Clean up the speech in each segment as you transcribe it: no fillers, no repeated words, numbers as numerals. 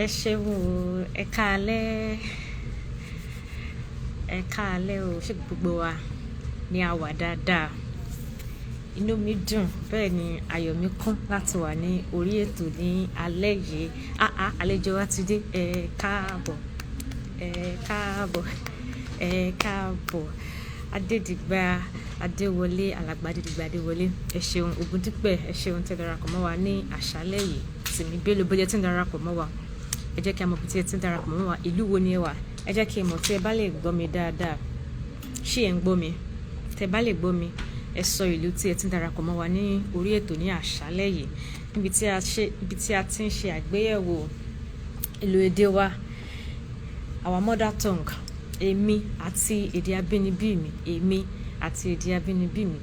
Ẹ ṣeun o, ẹ káalẹ́, ẹ káalẹ́ o, ṣé gbogbo wa ni a wà dáadáa? Inú mi dùn, bẹ́ẹ̀ ni ayọ̀ mi kún láti wà ní orí ètò ní alẹ́ yìí. Àlejò wa ti dé, ẹ káàbọ̀, ẹ káàbọ̀, ẹ káàbọ̀. Adédìgbà Adéwọlé, alàgbà Adédìgbà Adéwọlé, ẹ ṣeun. Ògúndípẹ̀, ẹ ṣeun tẹ́ darapọ̀ mọ́ wa ní àṣálẹ́ yìí. Tìmí Bello bóyá tí ń darapọ̀ mọ́ wa. Ẹ jẹ́ kí a mọ̀ bí tí ẹ ti ń darapọ̀ mọ́ wa. Ìlú wo ni ẹ wà? Ẹ jẹ́ kí ẹ mọ̀ tí ẹ bá lè gbọ́ mi dáadáa. Ṣé ẹ ń gbọ́ mi? Tẹ́ bá lè gbọ́ mi, ẹ sọ ìlú tí ẹ ti ń darapọ̀ mọ́ wa ní orí ètò ní àṣálẹ́ yìí. Níbi tí a ti ń ṣe àgbéyẹ̀wò ìlú èdè wa, our mother tongue, èmi àti èdè abínibí mi, èmi àti èdè abínibí mi.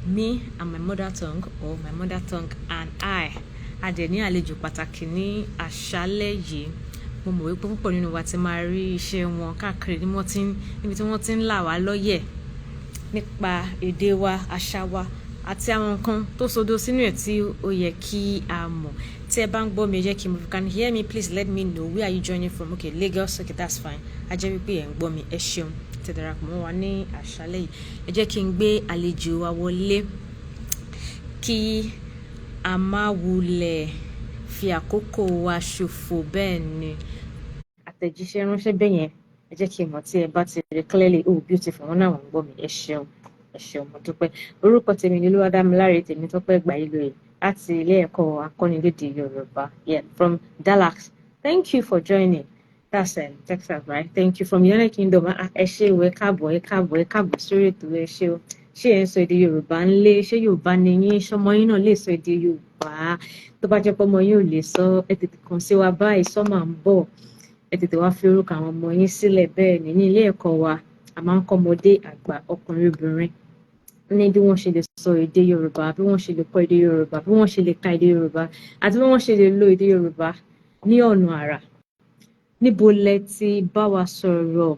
Me and my mother tongue, or my mother tongue and I. A dẹ̀ ní àlejò pàtàkì ní àṣálẹ́ yìí. Mo mọ̀ wípé púpọ̀ nínú wa ti máa rí iṣẹ́ wọn káàkiri níbi tí wọ́n ti ń là wá lọ́yẹ̀ nípa èdè wa, àṣà wa àti àwọn nǹkan tó sodo sínú ẹ̀ tí ó yẹ kí a mọ̀. Tí ẹ bá ń gbọ́ mi, ẹ jẹ́ kí n mọ̀. If you can hear me, please let me know. Where are you joining from? Okay, Lagos. Okay, that's fine. A jẹ́ wípé ẹ̀ ń gbọ́ mi. Ẹ ṣeun tẹ́ darapọ̀ mọ́ wa ní àṣálẹ́ yìí. Ẹ jẹ́ kí n gbé àlejò wa wọlé kí a má wulẹ̀ fi àkókò wa ṣòfò. Bẹ́ẹ̀ ni àtẹ̀jíṣẹ́ ránṣẹ́ bẹ́ẹ̀ yẹn, ẹ jẹ́ kí n mọ̀ tí ẹ bá ti rí clearly. Oh, beautiful, wọn náà wọ́n ń gbọ́ mi. Ẹ ṣeun, ẹ ṣeun, mo dúpẹ́. Orúkọ tèmi ni Olúwadámiláre Tèmítọ́pẹ́ Gbàyìlóye láti ilé ẹ̀kọ́ akọ́nilédè Yorùbá, from Dallas. Thank you for joining. That's Texas, right? Thank you from United Kingdom. Ẹ ṣé o, ẹ káàbọ̀, ẹ káàbọ̀, ẹ káàbọ̀ sórí ètò. Ẹ ṣé o. Ṣé ẹ ń sọ èdè Yorùbá ńlé? Ṣé Yorùbá ni yín? Ṣọmọ yín náà lè sọ èdè Yorùbá? Tó bá jẹ́ pé ọmọ yín ò lè sọ, ẹ tètè kàn sí wa báyìí, sọ́mà ń bọ̀. Ẹ tètè wá fi orúkọ àwọn ọmọ yín sílẹ̀. Bẹ́ẹ̀ ni ní ilé ẹ̀kọ́ wa, a máa ń kọ́ ọmọdé, àgbà, ọkùnrin, obìnrin ní bí wọ́n ṣe lè sọ èdè Yorùbá, bí wọ́n ṣe lè kọ́ èdè Yorùbá, bí wọ́n ṣe lè ka èdè Yorùbá, àti bí wọ́n ṣe lè lo èdè Yorùbá ní ọ̀nà àrà. Níbo lẹ ti bá wa sọ̀rọ̀?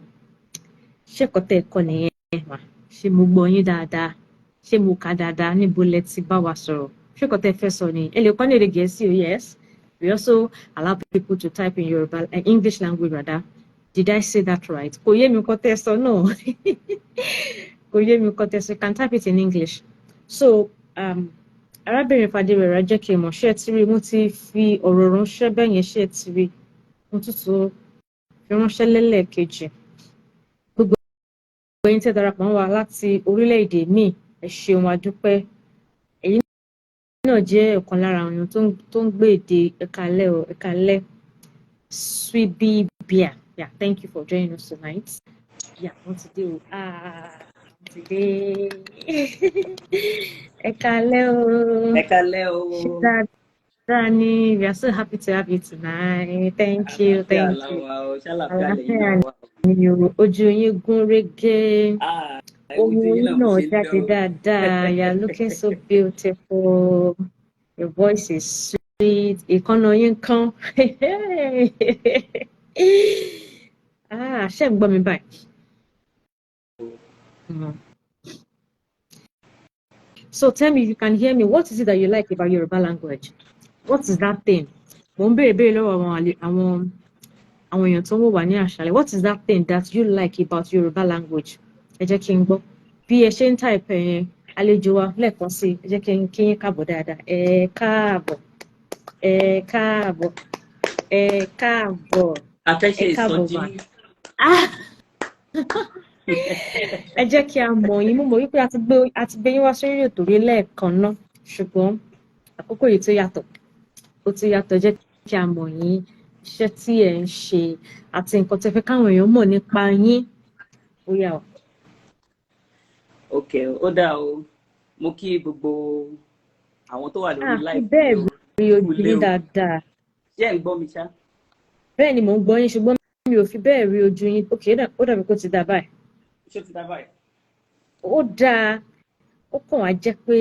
Ṣé ẹ̀kọ́ tẹ́ ẹ kọ́ nìyẹn mà? Ṣé mo gbọ́ yín dáadáa? Ṣé mo kà dáadáa? Níbo lẹ ti bá wa sọ̀rọ̀? Ṣé ẹ̀kọ́ tẹ́ ẹ fẹ́ sọ ni? Ẹ lè kọ́ ní èdè Gẹ̀ẹ́sì o, yes. We also allow people to type in Yoruba, English language rather. Did I say that right? Kò yé mi nǹkan tẹ́ ẹ sọ náà. Kò yé mi nǹkan tẹ́ ẹ sọ. You can type it in English. So, arábìnrin Fadérẹ̀rà jẹ́ kí n mọ̀, ṣé ẹ ti rí? Mo ti fi ọ̀rọ̀ ránṣẹ́ bẹ́ẹ̀ yẹn, ṣé ẹ ti rí? Mo tútù fi ránṣẹ́ lẹ́lẹ́kejì. Gbogbo ẹ̀yin tẹ́ darapọ̀ mọ́ wa láti orílẹ̀-èdè míì, ẹ ṣeun, a dúpẹ́. Ẹ̀yin náà jẹ́ ọ̀kan lára àwọn èèyàn tó ń gbé èdè ẹ̀kálẹ́ o, ẹ̀kálẹ́. Swibibia. Yeah, thank you for joining us tonight. Yeah, wọ́n ti dé o. Wọ́n ti dé. Ẹ̀kálẹ́ o. Ẹ̀kálẹ́ o. Ṣé dáadáa ni? We are so happy to have you tonight. Thank you, thank you. Ojú yín gún régé. Ohun yín náà jáde dáadáa. You are looking so beautiful. Your voice is sweet. Ìkànnà yín kán. Ṣé ń gbọ́ mi báyìí? So tell me if you can hear me. What is it that you like about Yoruba language? What is that thing? Mo ń béèrè lọ́wọ́ àwọn èèyàn tó ń wò wá ní àṣálẹ́. What is that thing that you like about Yoruba language? Ẹ jẹ́ kí n gbọ́. Bí ẹ ṣe ń type yẹn, àlejò wa lẹ́ẹ̀kan sí, ẹ jẹ́ kí yín káàbọ̀ dáadáa. Ẹ káàbọ̀, ẹ káàbọ̀, ẹ káàbọ̀. Afẹ́ṣe ìsọjí. Ẹ jẹ́ kí a mọ̀ yín. Mo mọ̀ wípé a ti gbé yín wá sórí ètò rí lẹ́ẹ̀kan náà, ṣùgbọ́n àkókò yìí tó yàtọ̀. Ó ti yàtọ̀. Jẹ́ kí a mọ̀ yín, iṣẹ́ tí ẹ ń ṣe àti nǹkan tẹ́ fẹ́ káwọn èèyàn mọ̀ nípa yín. Ó yá o. Ok, ó dáa o. Mo kí gbogbo àwọn tó wà lórí live. Bẹ́ẹ̀ rí ojú yín dáadáa. Ṣé ẹ̀ ń gbọ́ mi ṣá? Bẹ́ẹ̀ ni mò ń gbọ́ yín, ṣùgbọ́n mi ò fi bẹ́ẹ̀ rí ojú yín. Ok, ó dàbí kó ti dà báyìí. Ṣé ti dà báyìí? Ó dáa. Ó kàn wá jẹ́ pé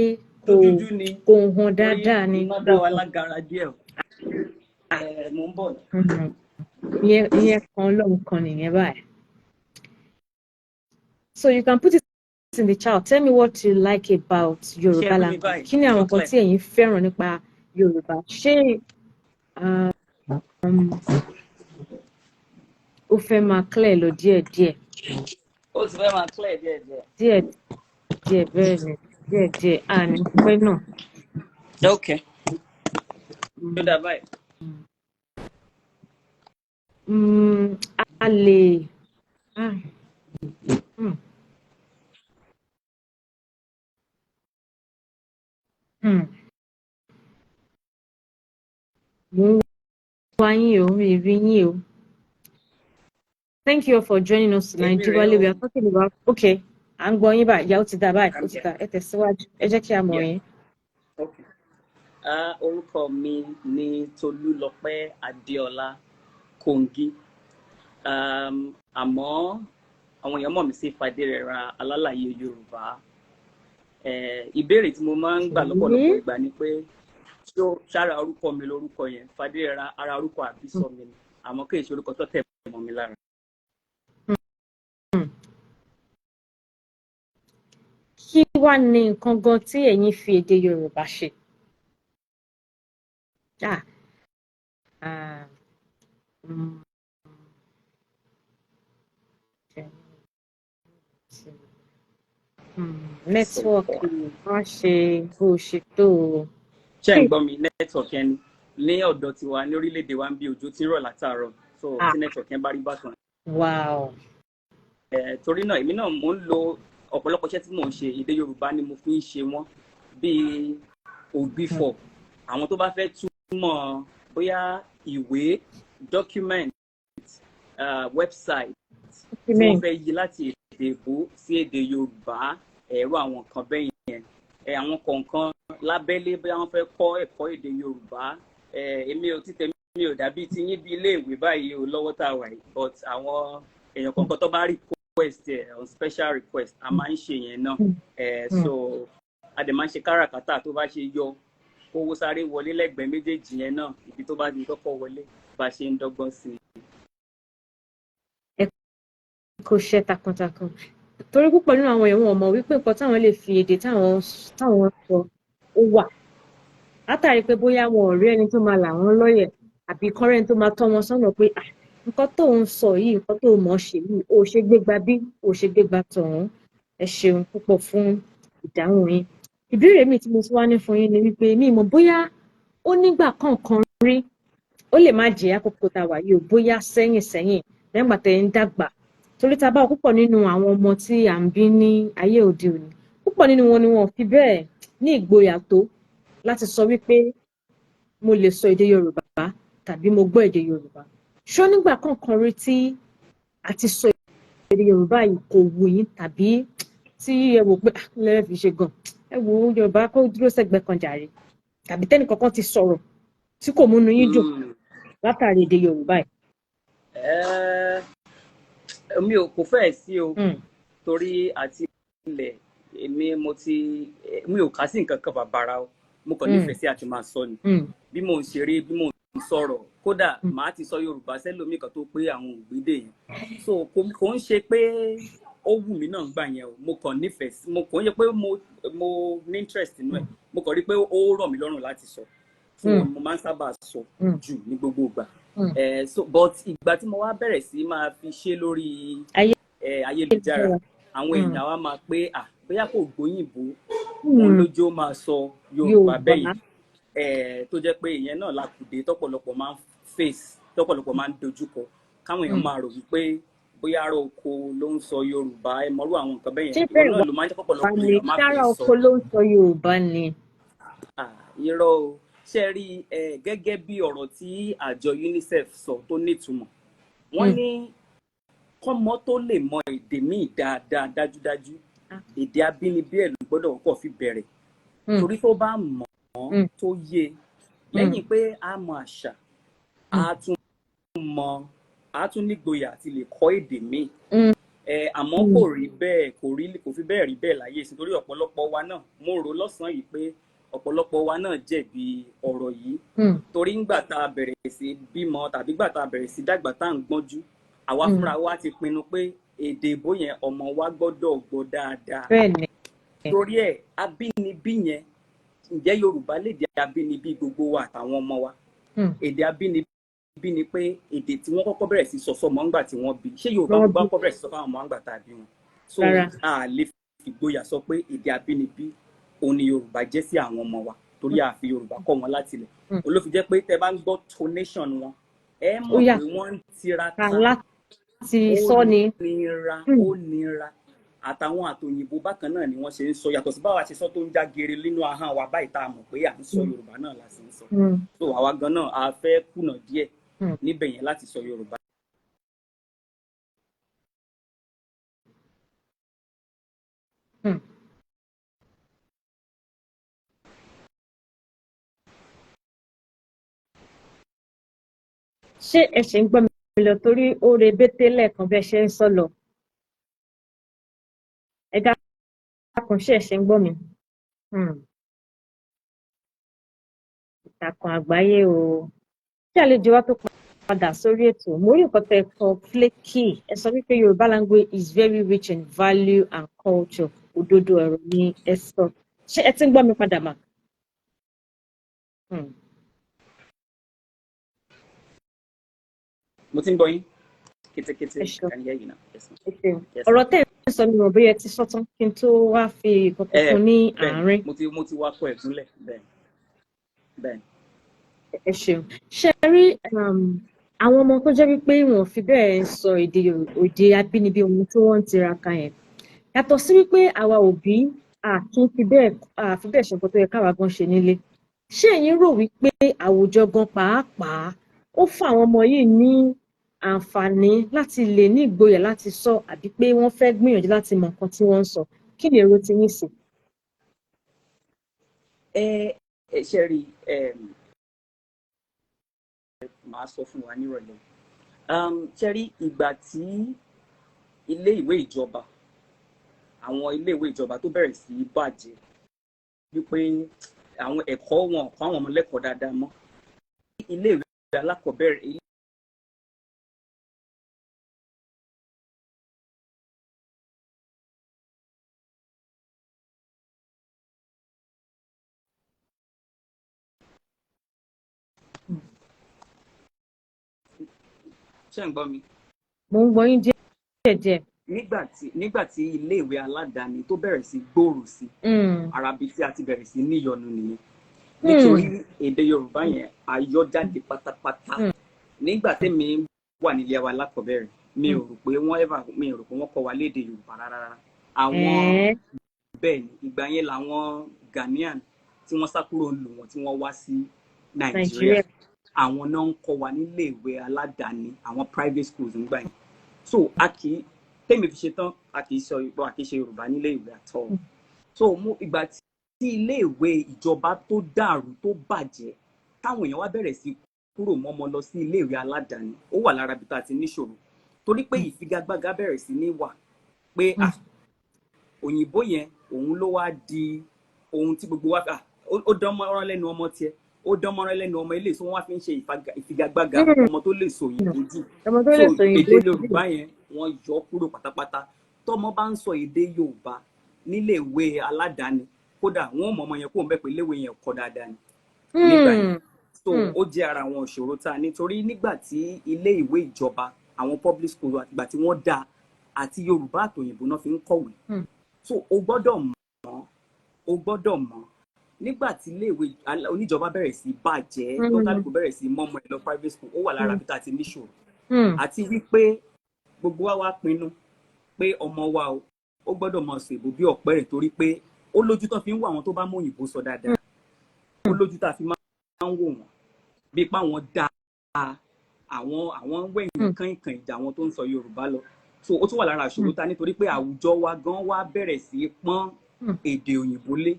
kò hàn dáadáa ni. Iná dá wa lágara díẹ̀. Mo ń bọ̀. Ìyẹn kan lóhun kan nìyẹn báyìí. So you can put it in the chat. Tell me what you like about Yoruba language. Kí ni àwọn nǹkan tí ẹ̀yin fẹ́ràn nípa Yorùbá? Ṣé ó fẹ́ máa clear lọ díẹ̀díẹ̀. Ó ti fẹ́ máa clear díẹ̀díẹ̀. díẹ̀díẹ̀ bẹ́ẹ̀ ni díẹ̀díẹ̀ àní pẹ́ náà. Okay. Tó dà báyìí. A lè mo ń wá yín o, mi rí yín o. Thank you all for joining us tonight. Diwali, we are talking about okay. À ń gbọ́ yín báyìí, ìyá ó ti dà báyìí, ó ti dà, ẹ tẹ̀síwájú, ẹ jẹ́ kí a mọ̀ yín. Okay. Orúkọ mi ni Tolúlọpẹ́ Adéọlá Kongi. Àmọ́ àwọn èèyàn mọ̀ mí sí Fadérẹra Alálàyé Yorùbá. Ìbéèrè tí mo máa ń gbà lọ́pọ̀lọpọ̀ ìgbà ni pé ṣára orúkọ mi lórúkọ yẹn, Fadérẹra ara orúkọ àbísọ mi ni, àmọ́ kì í ṣe orúkọ tó tẹ̀ mọ́ mi lára. Kí wá ní nǹkan gan tí ẹ̀yin fi èdè Yorùbá ṣe? Nẹ́tíwọ́ọ̀kì wọ́n ṣe bó ṣe tó o. Ṣé ń gbọ́ mi? Nẹ́tíwọ́ọ̀kì ẹni ní ọ̀dọ̀ tiwa ní orílẹ̀-èdè wa ń bí òjò tí ń rọ̀ látàárọ̀, so tí nẹ́tíwọ́ọ̀kì yẹn bá rí bákan. Wow. Torí náà èmi náà mò ń lo ọ̀pọ̀lọpọ̀ iṣẹ́ tí mò ń ṣe èdè Yorùbá ni mo fi ń ṣe wọ́n, bíi ògbìfọ̀ àwọn tó bá fẹ́ túmọ̀ bóyá ìwé, document, website tí wọ́n fẹ́ yí láti èdè èbó sí èdè Yorùbá, ẹ̀rọ àwọn nǹkan bẹ́ẹ̀ yẹn. Àwọn kọ̀ọ̀kan lábẹ́lé bóyá wọ́n fẹ́ kọ́ ẹ̀kọ́ èdè Yorùbá. Èmi ò mi ò dàbí ti yín bí ilé ìwé báyìí o lọ́wọ́ tá a wà yìí, but àwọn èèyàn kọ̀ọ̀kan tó bá request on special request a máa ń ṣe yẹn náà. So a dẹ̀ máa ń ṣe káràkátà tó bá ṣe yọ owó sáré wọlé lẹ́gbẹ̀ẹ́ méjèèjì yẹn náà, ibi tó bá di kọ́kọ́ wọlé bá ṣe ń dọ́gbọ́n sí i. Ẹ kò ṣe takuntakun torí púpọ̀ nínú àwọn èèyàn wọn mọ̀ wípé nǹkan táwọn lè fi èdè táwọn sọ ó wà látàrí pé bóyá wọn ò rí ẹni tó máa là wọ́n lọ́yẹ̀ àbí kọ́rẹ́ni tó máa tọ́ wọn sọ́nà pé nǹkan tó ń sọ yìí, nǹkan tó mọ̀ ṣe yìí, ó ṣe gbégbá bí, ó ṣe gbégbá tọ̀hún. Ẹ ṣeun púpọ̀ fún ìdáhùn yín. Ìbéèrè mi tí mo tún wá ní fún yín ni wípé mi mọ̀ bóyá ó nígbà kankan rí, ó lè má jẹ́ àkókò tá a wà yìí o, bóyá sẹ́yìn lẹ́gbà tẹ́ ń dàgbà, torí tá a bá púpọ̀ nínú àwọn ọmọ tí à ń bí ní ayé òde òní, púpọ̀ nínú wọn ni wọn fi bẹ́ẹ̀ ní ìgboyà tó láti sọ wípé mo lè sọ èdè Yorùbá tàbí mo gbọ́ èdè Yorùbá. Ṣó nígbà kankan rí tí a ti sọ èdè Yorùbá yìí kò wù yín tàbí tí ẹ wò pé lẹ́rẹ̀ fi ṣe gan, ẹ wò Yorùbá kó dúró sẹ́gbẹ̀ẹ́ kan jàre, tàbí tẹ́nì kankan ti sọ̀rọ̀ tí kò múnú yín dùn látàrí èdè Yorùbá yìí? Mi ò kò fẹ́ sí o, torí àti ilẹ̀ mi ò kà sí nǹkan kan bàbàrà o, mo kàn nífẹ̀ẹ́ sí àti máa sọ ni. Bí mò ń ṣeré, bí mò ń sọ̀rọ̀, kódà màá ti sọ Yorùbá sẹ́lòmíì kan tó pé àwọn ògbédè yẹn. So kò ń ṣe pé ó wù mí náà gbà yẹn o, mo kàn nífẹ̀ẹ́ sí, mo kàn ń ṣe pé mo ní interest nínú ẹ̀, mo kàn rí pé ó rọ̀ mí lọ́rùn láti sọ. So mo máa ń sábà sọ jù ní gbogbo ìgbà. But ìgbà tí mo wá bẹ̀rẹ̀ sí máa fi ṣe lórí ayélujára, àwọn èèyàn wa máa pé bóyá kò gbóyìnbó òun lójó máa sọ Yorùbá bẹ́yìn, tó jẹ́ pé ìyẹn náà lákùdé tọ́pọ̀lọpọ̀ máa ń face, tọ́pọ̀lọpọ̀ máa ń dojúkọ, káwọn èèyàn máa rò wípé bóyá ará oko ló ń sọ Yorùbá, ẹ mọ̀rú àwọn nǹkan bẹ́yẹn, ìwọ náà ló máa ń jẹ́ pọ̀pọ̀lọpọ̀ èèyàn máa fi sọ. ará oko ló ń sọ Yorùbá ni. Irọ́ o, ṣe rí gẹ́gẹ́ bí ọ̀rọ̀ tí àjọ UNICEF sọ tó nítumọ̀, wọ́n ní kọ́mọ tó lè mọ èdè míì dáadáa dájúdájú, èdè abínibí ẹ̀ ló gbọ́dọ̀ kọ́kọ́ fi bẹ̀rẹ̀, torí tó bá mọ̀ ọ́n tó yé, lẹ́yìn pé a mọ àṣà, a tún nígboyà àti lè kọ́ èdè míì. Àmọ́ kò fi bẹ́ẹ̀ rí bẹ́ẹ̀ láyé sí, torí ọ̀pọ̀lọpọ̀ wa náà, mo rò lọ́sàn-án yìí pé ọ̀pọ̀lọpọ̀ wa náà jẹ̀bi ọ̀rọ̀ yìí, torí ńgbà tá a bẹ̀rẹ̀ sí bímọ tàbí gbà tá a bẹ̀rẹ̀ sí dàgbà tá à ń gbọ́njú, àwa fúnra wa ti pinnu pé èdè ìbò yẹn ọmọ wa gbọ́dọ̀ gbọ́ dáadáa. Torí ẹ̀ abínibí yẹn, ǹjẹ́ Yorùbá lè di abínibí gbogbo wa àtàwọn ọmọ wa? Èdè abínibí bí ni pé èdè tí wọ́n kọ́kọ́ bẹ̀rẹ̀ sí sọ sọ́mọ ńgbà tí wọ́n bí ṣé Yorùbá gbogbo kọ́kọ́ bẹ̀rẹ̀ sí sọ fáwọn ọmọ ńgbà tá a bí wọn so a lè fìgboyà sọ pé èdè abínibí òun ni Yorùbá jẹ́ sí àwọn ọmọ wa torí a fi Yorùbá kọ́ wọn láti ilẹ̀ olófin jẹ́ pé tẹ́ bá ń gbọ́ tonation wọn ẹ mọ̀ pé wọ́n ń tiraka ó nira àtàwọn àtòyìnbó bákan náà ni wọ́n ṣe ń sọ yàtọ̀ sí báwa ṣe sọ tó ń já geere nínú ahọ́n wa báyìí tá a mọ̀ pé à ń sọ Yorùbá náà la sì ń sọ so àwa gan náà a fẹ́ kùnà díẹ̀ níbẹ̀ yẹn láti sọ Yorùbá. ṣé ẹ ṣe ń gbọ́ mi lọ torí ó rebété lẹ́ẹ̀kan bẹ́ẹ̀ ṣe ń sọ lọ ẹ dákun ṣé ẹ ṣe ń gbọ́ mi. Ìtàkùn àgbáyé o kí àlejò wa tó padà sórí ètò mo rí nǹkan tẹ́ kọ flaky ẹ sọ wípé Yorùbá language is very rich in value and culture òdodo ọ̀rọ̀ ni ẹ sọ ṣé ẹ ti ń gbọ́ mi padà mà. mo ti ń gbọ́ yín kétékété ọ̀rọ̀ tẹ́ ẹ sọ mi rò bóyá ẹ ti sọ tán kí n tó wá fi ìkọ̀kọ̀ fún ní àárín. mo ti wá kọ ẹ̀gúnlẹ̀ bẹ́ẹ̀. ẹ ṣeun ṣe rí àwọn ọmọ tó jẹ́ wípé wọn fi bẹ́ẹ̀ sọ èdè abínibí ohun tí wọ́n ń tiraka yẹn yàtọ̀ sí wípé àwa òbí kì í fi bẹ́ẹ̀ ṣe nǹkan tó yẹ káwa gan ṣe nílé ṣé ẹ̀yin rò wípé àwùjọ gan pàápàá ó fún àwọn ọmọ yìí ní àǹfààní láti lè ní ìgboyà láti sọ àbí pé wọ́n fẹ́ gbìyànjú láti mọ nǹkan tí wọ́n ń sọ kí ni èrò ti yín sí. ṣe rí màá sọ fún wa nírọ̀lẹ́ ṣe rí ìgbà tí ilé ìwé ìjọba àwọn ilé ìwé ìjọba tó bẹ̀rẹ̀ sí í bàjẹ́ wípé àwọn ẹ̀kọ́ wọn kọ́ àwọn ọmọ lẹ́kọ̀ọ́ dáadáa mọ́ ilé ìwé alákọ̀ọ́bẹ̀rẹ̀ ṣé ń gbọ́ mi. mo ń gbọ́ yín díẹ̀díẹ̀. nígbà tí iléèwé aládàáni tó bẹ̀rẹ̀ sí gbòòrò sí arabi tí a ti bẹ̀rẹ̀ sí níyọnu nìyẹn nítorí èdè Yorùbá yẹn àyọjáde pátápátá nígbà tẹ́mi wà nílé wa alákọ̀ọ́bẹ̀rẹ̀ mi ò rò pé wọ́n kọ́ wa lédè Yorùbá rárá àwọn bẹ́ẹ̀ ni ìgbà yẹn làwọn Ghanaian tí wọ́n sá kúrò lù wọ́n tí wọ́n wá sí Nàìjíríà àwọn náà ń kọ́ wa nílé ìwé aládàáni àwọn private schools nígbà yẹn so tẹ́mi fi ṣe tán a kì í ṣe Yorùbá nílé ìwé àtọ́ so ìgbà tí ilé ìwé ìjọba tó dàrú tó bàjẹ́ táwọn èèyàn wá bẹ̀rẹ̀ sí kúrò mọ́mọ lọ sí ilé ìwé aládàáni ó wà lára bí tá a ti níṣòro torí pé ìfigagbága bẹ̀rẹ̀ sí ní wà pé òyìnbó yẹn òun ló wá di ohun tí gbogbo wa ó dán mọ́rán lẹ́nu ọmọ tiẹ̀ ó dán mọ́rán lẹ́nu ọmọ ilé tí wọ́n wá fi ń ṣe ìfigagbága ọmọ tó lè sọ òyìnbó jù so èdè Yorùbá yẹn wọ́n yọ kúrò pátápátá tọ́mọ bá ń sọ èdè Yorùbá nílé ìwé aládàáni kódà wọ́n mọ̀ ọmọ yẹn kó ń bẹ́ pé iléèwé yẹn kọ́ dáadáa ni nígbà yẹn so ó jẹ́ ara àwọn ìṣòro tá a nítorí nígbà tí ilé ìwé ìjọba àwọn public school àtìgbà tí wọ́n dá àti Yorùbá àtòyìnbó náà fi ń kọ̀wé so o gbọ́dọ̀ mọ̀ nígbà tí iléèwé oníjọba bẹ̀rẹ̀ sí bàjẹ́ tó kálukú bẹ̀rẹ̀ sí mọ́mọ́ ẹ̀ lọ private school ó wà lára bí tá a ti níṣòro àti wípé gbogbo wa wá pinnu pé ọmọ wa ó gbọ́dọ̀ mọ̀ sọ èbó bí ọ̀pẹ́ rẹ̀ torí pé ó lójú tán fi ń wò àwọn tó bá mọ òyìnbó sọ dáadáa ó lójú tá a fi máa ń wò wọ́n bí pa wọn dá àwọn wẹ̀yìn kànkàn ìjà àwọn tó ń sọ Yorùbá lọ so ó tún wà lára àṣòro ta nítorí pé àwùjọ wa gan wá bẹ̀rẹ̀ sí pọ́n èdè òyìnbó lé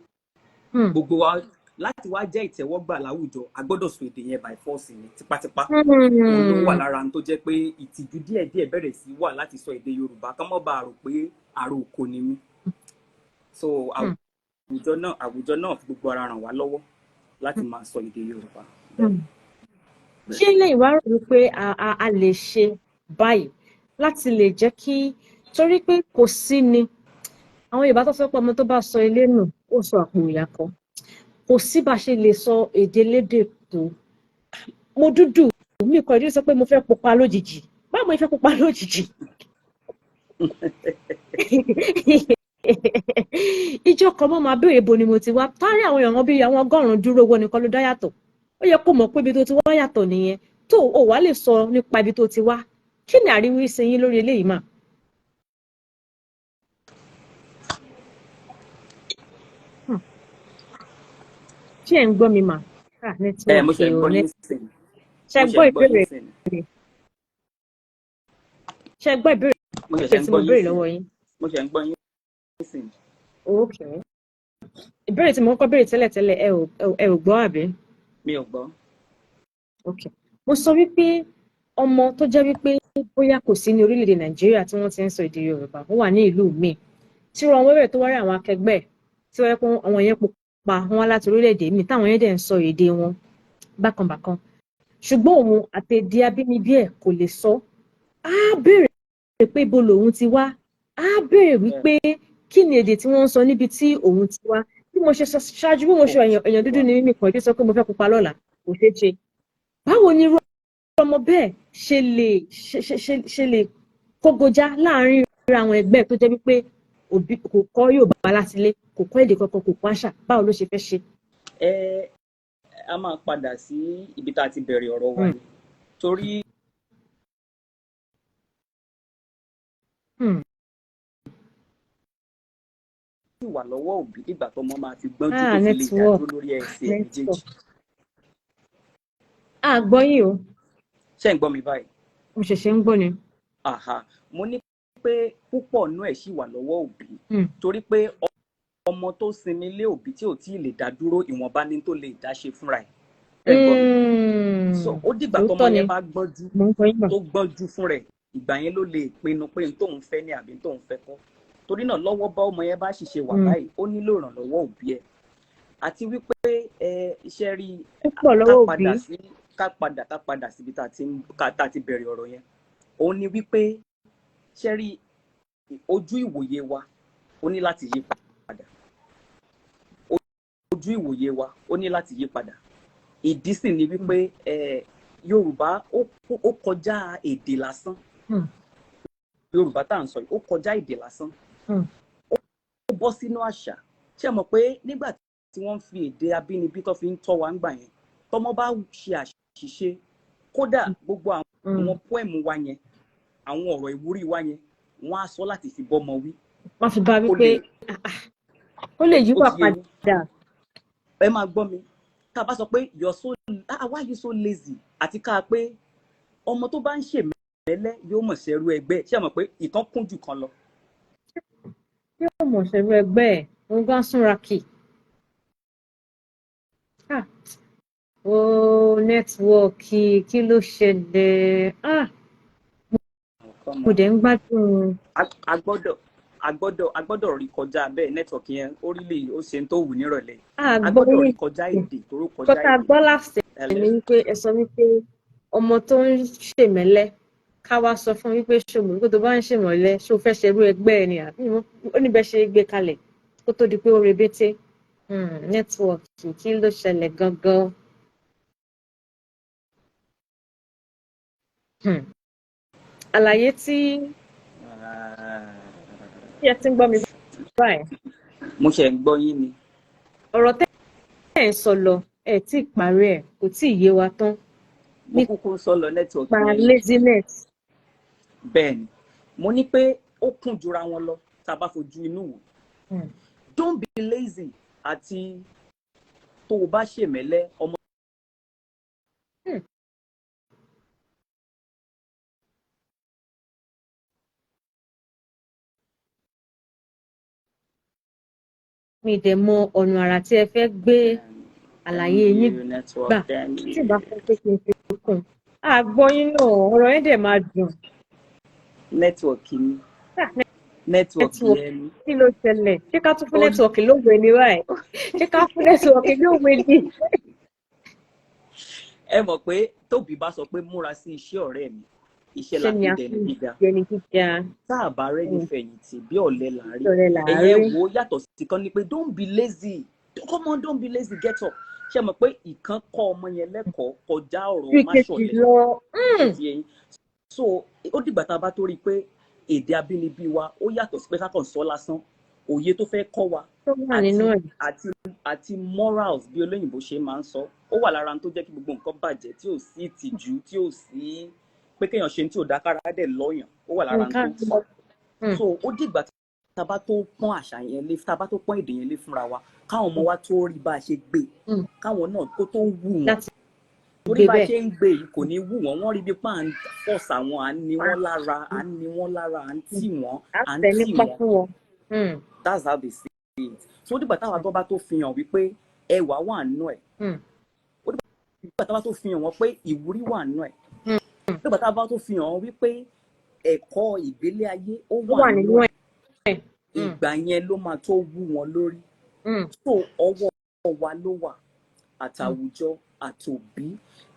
gbogbo wa láti wá jẹ́ ìtẹ́wọ́gbà láwùjọ a gbọ́dọ̀ sọ èdè yẹn by force ni tipátipá òun ló wà lára tó jẹ́ pé ìtìjú díẹ̀díẹ̀ bẹ̀rẹ̀ sí wà láti sọ èdè Yorùbá kán mọ́ bá a rò pé àrò òkò ni mí so àwùjọ náà fi gbogbo ara ràn wá lọ́wọ́ láti máa sọ èdè Yorùbá. ṣé ilé ìwà rò wípé a lè ṣe báyìí láti lè jẹ́ kí torí pé kò sí ni àwọn Yorùbá tó fẹ́ pọ̀ ọmọ tó bá sọ ilé nù ó sọ àpò ìyá kan kò sí bá ṣe lè sọ èdè lédè tó mo dúdú mi kò rí sọ pé mo fẹ́ pupa lójijì báwo mo fẹ́ pupa lójijì ìjọ kan mo máa béèrè bo ni mo ti wá tárí àwọn èèyàn bíi àwọn 100 dúró owó nìkan ló dá yàtọ̀ ó yẹ kó mọ̀ pé ibi tó ti wá yàtọ̀ nìyẹn tó o wá lè sọ nípa ibi tó ti wá kí ni àríwísí yín lórí eléyìí mà. ṣé ẹ̀ ń gbọ́ mi mà. mo ṣe ń gbọ́ yín sìn. ṣe gbọ́ ìbéèrè ṣe gbọ́ ìbéèrè tí mo béèrè lọ́wọ́ yín. mo ṣe ń gbọ́ yín sìn. okay ìbéèrè tí mo kọ́kọ́ béèrè tẹ́lẹ̀tẹ́lẹ̀ ẹ ò gbọ́ àbí. mi ò gbọ́. okay mo sọ wípé ọmọ tó jẹ́ wípé bóyá kò sí ní orílẹ̀-èdè nàìjíríà tí wọ́n ti ń sọ èdè yorùbá wọ́n wà ní ìlú míì tí wọ́n wẹ́rẹ̀ tó wá rí àwọn akẹgbẹ́ tí wọ́n yẹ pé àwọn yẹn pupa wọn láti orílẹ̀-èdè míì táwọn yẹn dẹ̀ ń sọ èdè wọn bákanbàkan ṣùgbọ́n òun àtẹ̀dí abínibí ẹ̀ kò lè sọ á béèrè pé ibo lòun ti wá á béèrè wípé kí ni èdè tí wọ́n ń sọ níbi tí òun ti wá bí mo ṣe sọ ṣáájú bí mo ṣe èèyàn dúdú ní mímì kan ìdí sọ pé mo fẹ́ pupa lọ́la kò ṣeé ṣe báwo ni irú ọmọ bẹ́ẹ̀ ṣe lè kógojá láàrin àwọn ẹgbẹ́ tó jẹ́ wípé òbí kò kọ́ Yorùbá láti ilé kò kọ́ èdè kankan kò kọ́ àṣà báwo ló ṣe fẹ́ ṣe. a máa padà sí ibi tá a ti bẹ̀rẹ̀ ọ̀rọ̀ wa ni torí wà lọ́wọ́ òbí nígbà tó mọ́ máa fi gbọ́n jù tó fi lè dádúró lórí ẹsẹ̀ méjèèjì. gbọ́ yín o. ṣé ń gbọ́ mi báyìí. mo ṣẹ̀ṣẹ̀ ń gbọ́ ni. mo ní pé púpọ̀ nú ẹ̀ ṣì wà lọ́wọ́ òbí torí pé ọmọ tó sinmi lé òbí tí ò tí ì lè dá dúró ìwọ̀nba ní tó lè dá ṣe fúnra ẹ̀. so ó dìgbà tọmọ yẹn bá gbọ́njú tó gbọ́njú fúnra ẹ̀ ìgbà yẹn ló lè pinnu pé n tóun fẹ́ ní àbí n tóun fẹ́ kọ́ torí náà lọ́wọ́ bá ọmọ yẹn bá ṣìṣe wà báyìí ó nílò ìrànlọ́wọ́ òbí ẹ̀ àti wípé iṣẹ́ rí ká padà síbi tá a ti bẹ̀rẹ̀ ọ̀rọ̀ yẹn òun ni wípé iṣẹ́ rí ojú ìwòye wa ó ní láti yí padà ojú ìwòye wa ó ní láti yí padà ìdí sì ni wípé Yorùbá ó kọjá èdè lásán Yorùbá tá à ń sọ yìí ó kọjá èdè lásán ó bọ́ sínú àṣà ṣé mọ̀ pé nígbà tí wọ́n fi èdè abínibí tó fi ń tọ́ wa ń gbà yẹn tọmọ bá ṣe àṣìṣe kódà gbogbo àwọn pọ́ẹ̀mù wa yẹn àwọn ọ̀rọ̀ ìwúrí wa yẹn wọ́n á sọ láti fi bọ́mọ wí. wọ́n fi bá wípé ó lè yíwà padà. ẹ máa gbọ́ mi ká bá sọ pé why you so lazy àti ká pé ọmọ tó bá ń ṣèmẹ́lẹ́ yóò mọ̀ ṣẹ́rú ẹgbẹ́ ṣé mọ̀ pé ìkan kún jù kan lọ. yóò mọ̀ ṣẹ́rú ẹgbẹ́ ẹ̀ òun gan súnra kì. nẹ́tíwọ́ọ̀kì kí ló ṣẹlẹ̀ mo dẹ̀ ń gbádùn. a gbọ́dọ̀ rí kọjá bẹ́ẹ̀ nẹ́tíwọ́ọ̀kì yẹn ó rí lè ó ṣe tó wù nírọ̀lẹ́ a gbọ́dọ̀ rí kọjá èdè tó rú kọjá èdè. kọ́tà gbọ́ láti ẹ̀mí wípé ẹ sọ wípé ọmọ tó ń ṣèmẹ́lẹ́ ká wá sọ fún wípé ṣòmù wípé tó bá ń ṣèmọ̀lẹ́ ṣó fẹ́ ṣerú ẹgbẹ́ ẹ̀ ni àbí ó níbẹ̀ ṣe gbé kalẹ̀ kó tó di pé ó rebété nẹ́tíwọ́ọ̀kì kí ló ṣẹlẹ̀ gangan. àlàyé tí ẹ ti ń gbọ́ mi báyìí. mo ṣe ń gbọ́ yín ni. ọ̀rọ̀ tẹ́ ẹ̀ ń sọ lọ ẹ̀ tí ì parí ẹ̀ kò tí ì yé wa tán. mo kúkú sọ lọ nẹ́tíwọ́ọ̀kì yẹn. pa laziness. bẹ́ẹ̀ ni mo ní pé ó kún jura wọn lọ tá a bá fojú inú wò. don't be lazy àti tó o bá ṣèmẹ́lẹ́ ọmọ. mi dẹ̀ mọ ọ̀nà àrà tí ẹ fẹ́ gbé àlàyé nígbà tí ìbá fẹ́ pé kí n fi kún àgbọ̀ yín náà ọ̀rọ̀ yẹn dẹ̀ máa dùn. nẹ́tíwọ̀kì ni nẹ́tíwọ̀kì yẹn ni. kí ló ṣẹlẹ̀ ṣé ká tún fún nẹ́tíwọ̀kì lóògbé ni báyìí ṣé ká fún nẹ́tíwọ̀kì lóògbé ni. ẹ mọ̀ pé tóbi bá sọ pé múra sí iṣẹ́ ọ̀rẹ́ mi iṣẹ́ láti dẹni gíga tá a bá rẹ́ni fẹ̀yìntì bí ọ̀lẹ làárí ẹ̀yẹ wo yàtọ̀ sí kan ní pé don't be lazy come on don't be lazy get up ṣe mọ̀ pé ìkan kọ́ ọmọ yẹn lẹ́kọ̀ọ́ kọjá ọ̀rọ̀ máṣọ̀lẹ̀ ti ẹ̀yìn so ó dìgbà tá a bá tó rí i pé èdè abínibí wa ó yàtọ̀ sí pé ká kàn sọ lásán òye tó fẹ́ kọ́ wa àti morals bí olóyìnbó ṣe máa ń sọ ó wà lára tó jẹ́ kí gbogbo nǹkan bàjẹ́ tí ò sí ìtìjú tí ò sí pé kéèyàn ṣe ní tí ò dákára dẹ̀ lọ́yàn ó wà lára tó so ó dìgbà tá a bá tó pọ́n àṣà yẹn lé tá a bá tó pọ́n èdè yẹn lé fúnra wa káwọn ọmọ wa tó rí bá a ṣe gbé káwọn náà kó tó wù wọ́n torí bá a ṣe ń gbé yìí kò ní wù wọ́n wọ́n rí bí pa à ń fọ̀sà wọn à ń ní wọ́n lára à ń tì wọ́n à ń tì wọ́n that's how they see it so ó dìgbà táwa tó bá tó fi hàn wípé ẹwà wà nínú ẹ̀ ó dìgbà táwa tó fi hàn wọ́n pé ìwúrí wà nínú ẹ̀ ó dìgbà táwa tó fi hàn wípé ẹ̀kọ́ ìgbélé ayé ó wà nínú ẹ̀ ìgbà yẹn ló máa tó wú wọn lórí so ọwọ́ wa ló wà àtàwùjọ àtòbí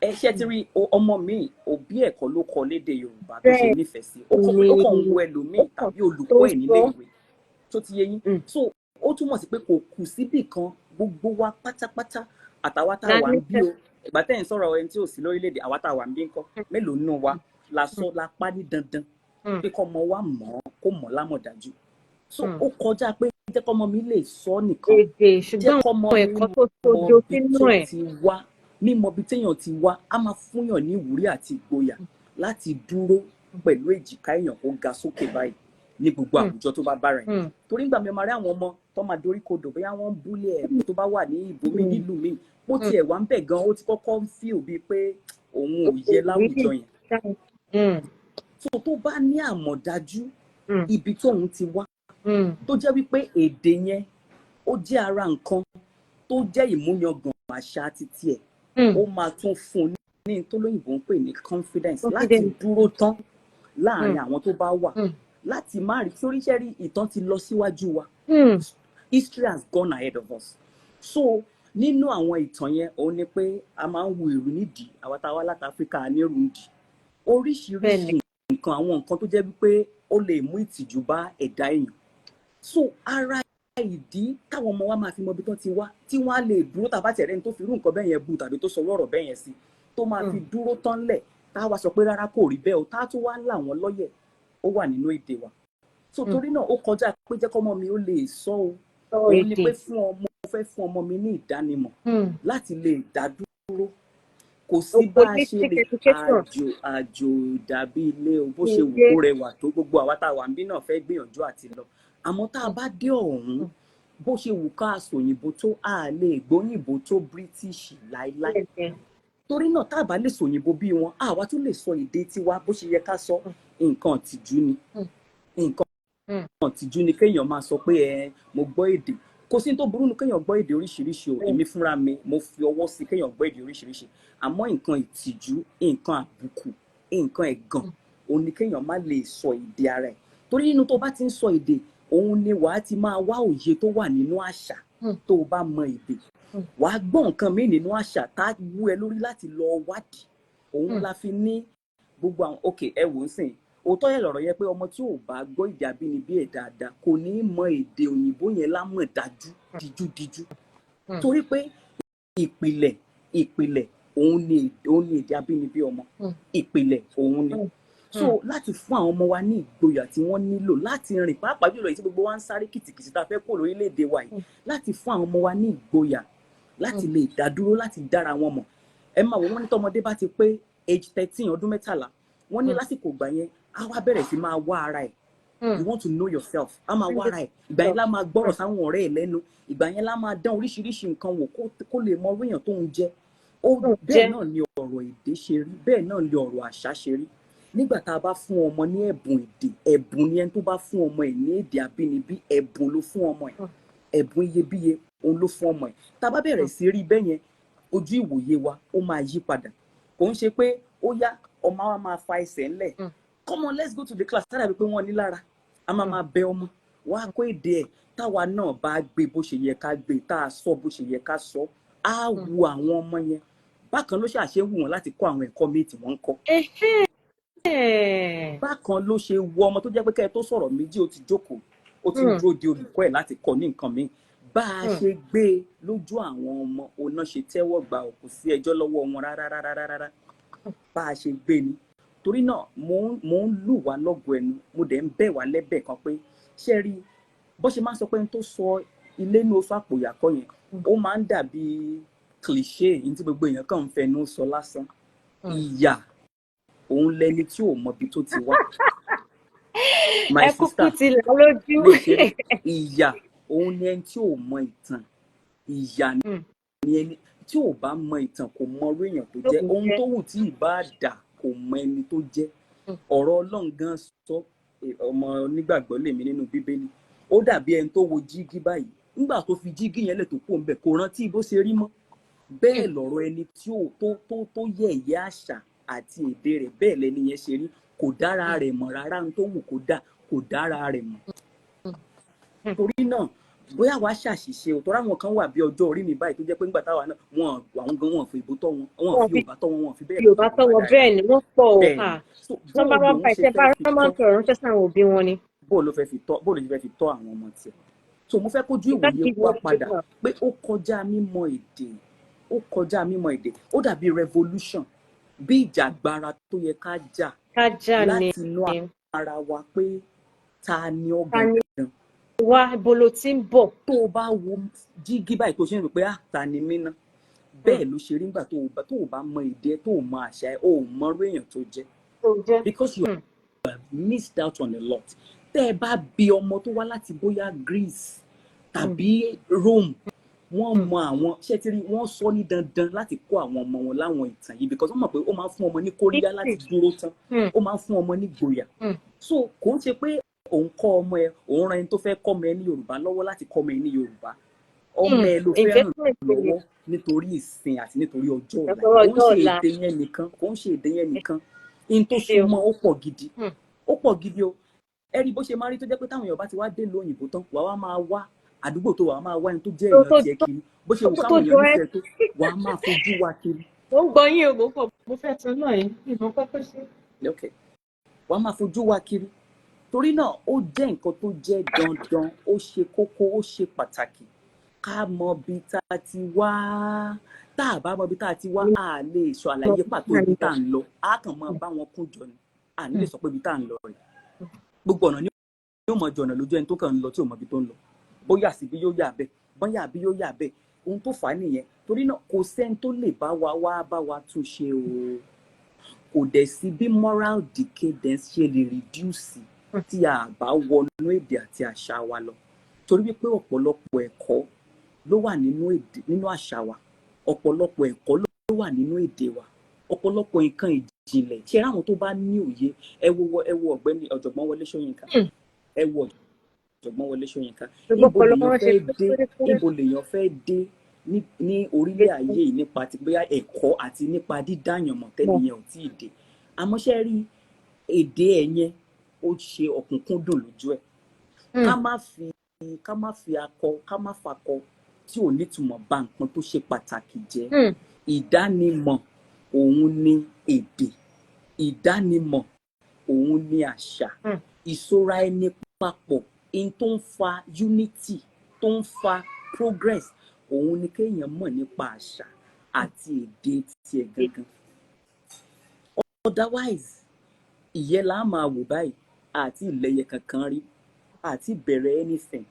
ṣé ti rí ọmọ mi òbí ẹ̀kọ́ ló kọ́ lédè Yorùbá tó ṣe nífẹ̀ẹ́ sí ó kàn ń wo ẹlòmíì tàbí olùkọ́ ẹ̀ nílé ìwé tó ti yé yín so ó túmọ̀ sí pé kò kù síbì kan gbogbo wa pátápátá àtàwa tá a wà ń bí o ìgbà tẹ́ ẹ̀ ń sọ̀rọ̀ ẹni tí ò sí lórílẹ̀‐èdè àwa tá a wà ń bí ńkọ́ mélòó nínú wa la sọ la pa ní dandan pé kọ́mọ wa mọ̀ ọ́ kó mọ̀ lámọ̀dájú so ó kọjá pé jẹ́ kọ́mọ mi lè sọ nìkan jẹ́ kọ́mọ mi mọ̀ bí tó ti wá mímọ̀ bí téèyàn ti wá á máa fúnyàn ní ìwúrí àti ìgboyà láti dúró pẹ̀lú èjìká èèyàn kó ga sókè báyìí ní gbogbo àwùjọ tó bá bára ẹ̀ torí ìgbà mi máa rí àwọn ọmọ tó máa dorí kodò bóyá wọ́n ń búlẹ̀ ẹ̀ tó bá wà ní ibòmí nílùú mi bó tiẹ̀ wá ń bẹ̀ gan ó ti kọ́kọ́ ń fíò bíi pé òun ò yẹ láwùjọ yẹn tó bá ní àmọ̀dájú ibi tóun ti wá tó jẹ́ wípé èdè yẹn ó jẹ́ ara nǹkan tó jẹ́ ìmúyangàn àṣà títí ẹ̀ ó máa tún fún un ní tó lóyìnbó ń pè ní confidence láti dúró tán láàrin àwọn tó bá wà láti má rí sórí iṣẹ́ rí ìtàn ti lọ síwájú wa history has gone ahead of us so nínú àwọn ìtàn yẹn òun ni pé a máa ń wo èrú nídìí àwa tá a wá láti Áfíríkà ní èrú nídìí oríṣiríṣi nǹkan àwọn nǹkan tó jẹ́ wípé ó lè mú ìtìjú bá ẹ̀dá èèyàn so ara ìdí táwọn ọmọ wa máa fi mọ ibi tán ti wá tí wọ́n á lè dúró tàbá tẹ̀rẹ́ ní tó fi irú nǹkan bẹ́ẹ̀ yẹn bu tàbí tó sọ ọ̀rọ̀ bẹ́ẹ̀ yẹn sí tó máa fi dúró tán lẹ̀ tá a wá sọ pé rárá kò rí bẹ́ẹ̀ o tá a tún wá là wọ́n lọ́yẹ̀ ó wà nínú èdè wa so torí náà ó kọjá pé jẹ́ kọ́mọ mi ó lè sọ o òun ni pé mo fẹ́ fún ọmọ mi ní ìdánimọ̀ láti lè dá dúró kò sí bá a ṣe lè àjò dàbí ilé o bó ṣe wù kó rẹwà tó gbogbo àwa tá a wà níbí náà fẹ́ gbìyànjú àti lọ àmọ́ tá a bá dé ọ̀hún bó ṣe wù ká sòyìnbó tó a lè gbóyìnbó tó British láíláí torí náà tá a bá lè sòyìnbó bí wọn àwa tún lè sọ èdè tiwa bó ṣe yẹ ká sọ nǹkan ìtìjú ni nǹkan ìtìjú ni kéèyàn máa sọ pé mo gbọ́ èdè kò sí tó burú nu kéèyàn gbọ́ èdè oríṣiríṣi o èmi fúnra mi mo fi ọwọ́ sí kéèyàn gbọ́ èdè oríṣiríṣi àmọ́ nǹkan ìtìjú nǹkan àbùkù nǹkan ẹ̀gàn òun ni kéèyàn má lè sọ èdè ara ẹ̀ torí nínú tó bá ti ń sọ èdè òun ni wàá ti máa wá òye tó wà nínú àṣà tó o bá mọ èdè wàá gbọ́ nǹkan míì nínú àṣà tá a wú ẹ lórí láti lọ wádìí òun la fi ní gbogbo àwọn ẹ wò ó sìn òótọ́ yẹn lọ̀rọ̀ yẹ pé ọmọ tí ò bá gbọ́ èdè abínibí ẹ̀ dáadáa kò ní mọ èdè òyìnbó yẹn lámọ̀ dájú díjúdíjú torí pé ìpìlẹ̀ òun ni èdè abínibí ọmọ ìpìlẹ̀ òun ni so láti fún àwọn ọmọ wa ní ìgboyà tí wọ́n nílò láti rìn pàápàá jùlọ èyí tí gbogbo wa ń sáré kìtìkìtì tá a fẹ́ kó lórílẹ̀‐èdè wa yìí láti fún àwọn ọmọ wa ní ìgboyà láti lè dá dúró láti dára wọn mọ̀ ẹ máa wò wọ́n ní tọmọdé bá ti pé age 13 ọdún 13 wọ́n ní lásìkò ìgbà yẹn á wá bẹ̀rẹ̀ sí máa wá ara ẹ̀ you want to know yourself á máa wá ara ẹ̀ ìgbà yẹn lá máa gbọ́rọ̀ sáwọn ọ̀rẹ́ ẹ̀ lẹ́nu ìgbà yẹn lá máa dán oríṣiríṣi nǹkan wò kó lè mọ orí èèyàn tó ń jẹ́ bẹ́ẹ̀ náà ni ọ̀rọ̀ èdè ṣe rí bẹ́ẹ̀ náà ni ọ̀rọ̀ àṣà ṣe rí nígbà tá a bá fún ọmọ ní ẹ̀bùn èdè ẹ̀bùn ni ẹni tó bá fún ọmọ ẹ̀ ní èdè abínibí ẹ̀bùn ló fún ọmọ ẹ̀ ẹ̀bùn iyebíye òun ló fún ọmọ ẹ̀ tá a bá bẹ̀rẹ̀ sí rí bẹ́ẹ̀ yẹn ojú ìwòye wa ó máa yí padà kò ń ṣe pé ó yá ọmọ wa máa fa ẹsẹ̀ ńlẹ̀ come on let's go to the class tá dàbí pé wọ́n ní lára a máa bẹ ọmọ wá kó èdè ẹ̀ táwa náà bá gbé bó ṣe yẹ ká gbé tá a sọ bó ṣe yẹ ká sọ á wu àwọn ọmọ yẹn bákan ló ṣàṣe wù wọ́n láti kọ́ àwọn ẹ̀kọ́ míì tí wọ́n ń kọ́ bákan ló ṣe wọ ọmọ tó jẹ́ pé kẹ́ ẹ tó sọ̀rọ̀ méjì ó ti jókòó ó ti dúró de olùkọ́ ẹ̀ láti kọ́ ní nǹkan míì bá a ṣe gbé e lójú àwọn ọmọ oná ṣe tẹ́wọ́ gbà kò sí ẹjọ́ lọ́wọ́ wọn rárá bá a ṣe gbé ni torí náà mo ń lù wá lọ́gọ̀ ẹnu mo dẹ̀ ń bẹ̀ wá lẹ́bẹ̀ kan pé ṣé rí bó ṣe máa ń sọ pé n tó sọ ilé ní oṣù àpòyàkọ yẹn ó máa ń dàbí cliché yìí tí gbogbo èèyàn kàn ń fẹnu sọ lásán ìyà òun lẹni tí ò mọbi tó ti wá my sister ìyà òun ni ẹni tí ò mọ ìtàn ìyà ni ẹni tí ò bá mọ ìtàn kò mọ orí èèyàn tó jẹ́ ohun tó wù tí ìbá dà kò mọ ẹni tó jẹ́ ọ̀rọ̀ Ọlọ́run gan sọ ọmọ onígbàgbọ́ lèmi nínú Bíbélì ó dàbí ẹni tó wo jígí báyìí nígbà tó fi jígí yẹn lè tó kó ń bẹ̀ kò rántí bó ṣe rí mọ́ bẹ́ẹ̀ lọ̀rọ̀ ẹni tí ò tó yẹ̀yẹ́ àṣà àti èdè rẹ̀ bẹ́ẹ̀ lẹni yẹn ṣe rí kò dára rẹ̀ mọ̀ rárá ohun tó wù kò dára rẹ̀ mọ̀ torí náà bóyá wàá ṣàṣìṣe ò tọ́ra àwọn kan wà bí ọjọ́ orí mi báyìí tó jẹ́ pé nígbà táwa náà àwọn gan wọn fi ìbò tọ́ wọn wọn fi Yorùbá tọ́ wọn fi bẹ́ẹ̀ Yorùbá tọ́ wọn bẹ́ẹ̀ ni wọ́n pọ̀ ọ́ nọ́mbà wọn bá ìṣẹ́ bá rámọ́ tó ránṣẹ́ sáwọn òbí wọn ni. bó ló fẹ́ fi tọ́ àwọn ọmọ tiẹ̀ so mo fẹ́ kójú ìwòye wá padà pé ó kọjá mímọ̀ èdè ó dàbí revolution bí ìjàgbara tó yẹ ká jà láti inú ara wa pé ta ni ọgbọ̀n wá ibo ló ti ń bọ̀. tó o bá wo jígí báyìí tó ṣe ń rò pé ta ni mí ná bẹ́ẹ̀ ló ṣe rí nígbà tó o bá mọ èdè tó o mọ àṣà ẹ̀ o ò mọ orí èèyàn tó jẹ́ because you have missed out on a lot tẹ́ ẹ bá bi ọmọ tó wá láti bóyá Greece tàbí Rome wọ́n mọ àwọn ṣẹ́tírí wọ́n sọ ní dandan láti kó àwọn ọmọ wọn láwọn ìtàn yìí because wọ́n mọ̀ pé ó máa ń fún ọmọ ní kóríyá láti dúró tán ó máa ń fún ọmọ ní gboyà so kò ń ṣe pé òun kọ́ ọmọ ẹ òun ran ẹni tó fẹ́ kọ́ ọmọ ẹ ní Yorùbá lọ́wọ́ láti kọ́ ọmọ ẹ ní Yorùbá ọmọ ẹ ló fẹ́ ràn lọ́wọ́ nítorí ìsìn àti nítorí ọjọ́ ọ̀la kò ń ṣe èdè yẹn nìkan in tó súnmọ́ ó pọ̀ gidi o ẹ rí bó ṣe máa rí tó jẹ́ pé táwọn èèyàn bá ti wá dé lóyìnbó tán wàá máa wá àdúgbò tó wàá máa wá ẹni tó jẹ́ èèyàn tiẹ̀ kiri bó ṣe wù káwọn èèyàn nífẹ̀ẹ́ tó wàá máa fojú wa kiri. ó ń gbọ́ yín o mo fẹ́ tán náà yín ìbọn kọ́kọ́ ṣe. wàá máa fojú wa kiri torí náà ó jẹ́ nǹkan tó jẹ́ dandan ó ṣe kókó ó ṣe pàtàkì ká mọ bí tá a ti wá tá a bá mọ bí tá a ti wá a lè sọ àlàyé pàtó ibi tá à ń lọ a kàn máa bá wọn kún jọ ni a ní lè sọ pé ibi tá à ń lọ rẹ̀ gbogbo ọ̀nà ni yóò mọ jọ̀nà lójú ẹni tó kàn ń lọ tí ò mọ ibi tó ń lọ bóyá síbi yóò yà bẹ́ẹ̀ bóyá àbí yóò yà bẹ́ẹ̀ ohun tó fà á nìyẹn torí náà kò sẹ́ni tó lè bá wa tún ṣe o kò dẹ̀ sí bí moral decadence ṣe lè reduce tí a bá wọnú èdè àti àṣà wa lọ torí wípé ọ̀pọ̀lọpọ̀ ẹ̀kọ́ ló wà nínú àṣà wa ọ̀pọ̀lọpọ̀ ẹ̀kọ́ ló wà nínú èdè wa ọ̀pọ̀lọpọ̀ nǹkan ìjìnlẹ̀ ṣe ráwọn tó bá ní òye ẹ wo ọ̀gbẹ́ni ọ̀jọ̀gbọ́n Wọlé Ṣóyínká ẹ wo ọ̀jọ̀gbọ́n Wọlé Ṣóyínká ibo lèèyàn fẹ́ dé ní orílẹ̀ ayé yìí nípa ti bóyá ẹ̀kọ́ àti nípa dídáyànmọ̀ tẹ́nìyàn ò tí ì dé àmọ́ ṣe rí èdè ẹ̀ yẹn ó ṣe ọ̀kúnkúndùn lójú ẹ̀ ká má fi akọ ká má fakọ tí ò nítumọ̀ bà nǹkan tó ṣe pàtàkì jẹ́ ìdánimọ̀ òun ni èdè ìdánimọ̀ òun ni àṣà ìsora ẹni papọ̀ in tó ń fa unity tó ń fa progress òun ni kéèyàn mọ̀ nípa àṣà àti èdè tiẹ̀ gangan otherwise ìyẹn là á máa wò báyìí àti ìlẹyẹ kankan rí àti bẹ̀rẹ̀ anything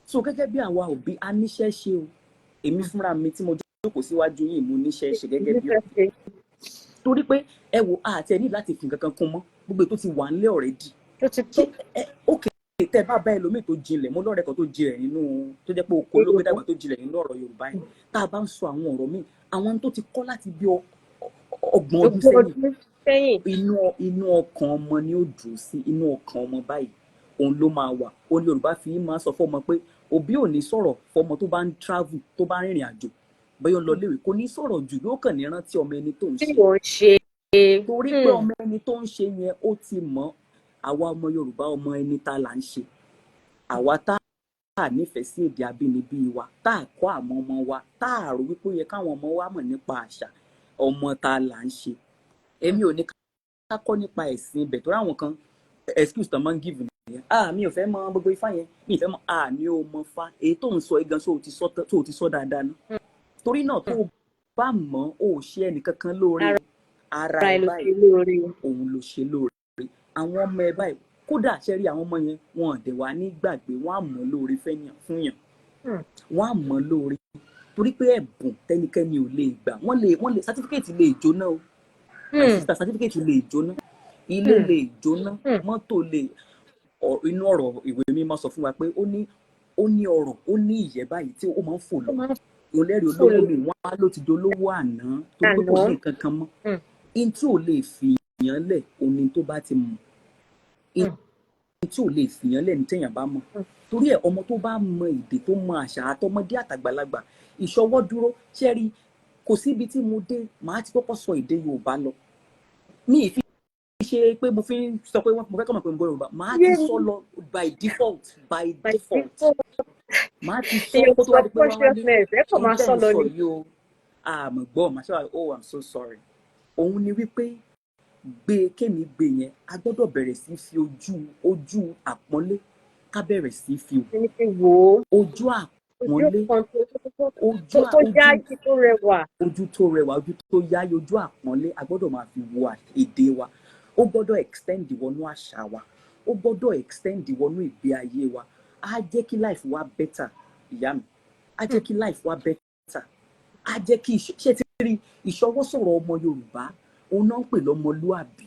so gẹ́gẹ́ bí àwa òbí a níṣẹ́ ṣe o èmi fúnra mi tí mo jókòó síwájú yìí mo níṣẹ́ ṣe gẹ́gẹ́ bí òbí torí pé ẹ wo àti ẹ ní láti fi kankan kún mọ́ gbogbo tó ti wà ńlẹ̀ already ok tẹ bá bá ẹlòmíì tó jinlẹ̀ mo lọ́rẹ̀ẹ́ kan tó jinlẹ̀ nínú tó jẹ́ pé oko ló gbé dàgbà tó jinlẹ̀ nínú ọ̀rọ̀ Yorùbá yìí tá a bá ń sọ àwọn ọ̀rọ̀ míì àwọn tó ti kọ́ láti bí 30 ọdún sẹ́yìn inú ọkàn ọmọ ni ó dùn sí inú ọkàn ọmọ báyìí òun ló máa wà òun Yorùbá fi máa sọ fọmọ pé òbí ò ní sọ̀rọ̀ fọmọ tó bá ń travel tó bá ń rìnrìn àjò bóyá ó lọ léwe kò ní sọ̀rọ̀ jù yóò kàn ní rántí ọmọ ẹni tó ń ṣe torí pé ọmọ ẹni tó ń ṣe yẹn ó ti mọ̀ àwa ọmọ Yorùbá ọmọ ẹni tá là ń ṣe àwa tá a nífẹ̀ẹ́ sí èdè abínibí wa tá a kọ́ àwọn ọmọ wa tá a rò wípé ó yẹ káwọn ọmọ wa mọ̀ nípa àṣà ọmọ tá là ń ṣe èmi ò ní ká kọ́ nípa ẹ̀sìn ibẹ̀ tó ráwọn kan excuse tó máa ń give yẹn mi ò fẹ́ mọ gbogbo ifá yẹn mi ò fẹ́ mọ mi ò mọ fa èyí tó ń sọ igan tó o ti sọ dáadáa ná torí náà tó o bá mọ̀ ó ṣe ẹnìkankan lóore ara ẹ báyìí òun ló ṣe lóore àwọn ọmọ ẹ báyìí kódà ṣe rí àwọn ọmọ yẹn wọn dẹ̀ wá ní gbàgbé wọn á mọ̀ lóore fún yàn wọn á mọ̀ lóore torí pé ẹ̀bùn tẹnikẹ́ni ò lè gbà wọ́n lè sátífíkẹ́ẹ̀tì lè jóná o sísá sátífíkẹ́ẹ̀tì lè jóná ilé lè jóná mọ́tò lè inú ọ̀rọ̀ ìwé mímọ́ sọ fún wa pé ó ní ọrọ̀ ó ní ìyẹ́ báyìí tí ó máa ń fò lọ òun lẹ́rìí olówó mi wọ́n á ló ti dolówó àná tó kò ní nǹkan kan mọ́ in tí ò lè fìyàn lẹ̀ òní tó bá ti mọ̀ in tí ò lè fìyàn lẹ̀ ní téèyàn bá mọ̀ torí ẹ̀ ọmọ tó bá mọ èdè tó mọ àṣà àtọmọdé àtàgbàlagbà ìṣọwọ́ dúró ṣẹ́rí kò síbi tí mo dé màá ti kọ́kọ́ sọ èdè Yorùbá lọ mi ì fi ṣe pé mo fi ń sọ pé mo fẹ́ kọ́ mọ̀ pé mo gbọ́ Yorùbá màá ti sọ lọ by default màá ti sọ kó tó wá di pé wọ́n wá ní ìtẹ́ ìsọ yìí o àmọ̀ gbọ́ màá ṣe wà I'm so sorry òun ni wípé kémi gbé yẹn a gbọ́dọ̀ bẹ̀rẹ̀ sí fi ojú àpọ́nlé ká bẹ̀rẹ̀ sí fi wò ojú àpọ́nlé ojú tó rẹwà ojú tó yáyí ojú àpọ́nlé a gbọ́dọ̀ máa fi wo èdè wa ó gbọ́dọ̀ extend wọnú àṣà wa ó gbọ́dọ̀ extend wọnú ìgbé ayé wa á jẹ́ kí life wa better ìyá mi á jẹ́ kí life wa better á jẹ́ kí ṣé ti rí ìṣọwọ́sọ̀rọ̀ ọmọ Yorùbá òun náà ń pè lọ́mọlúàbí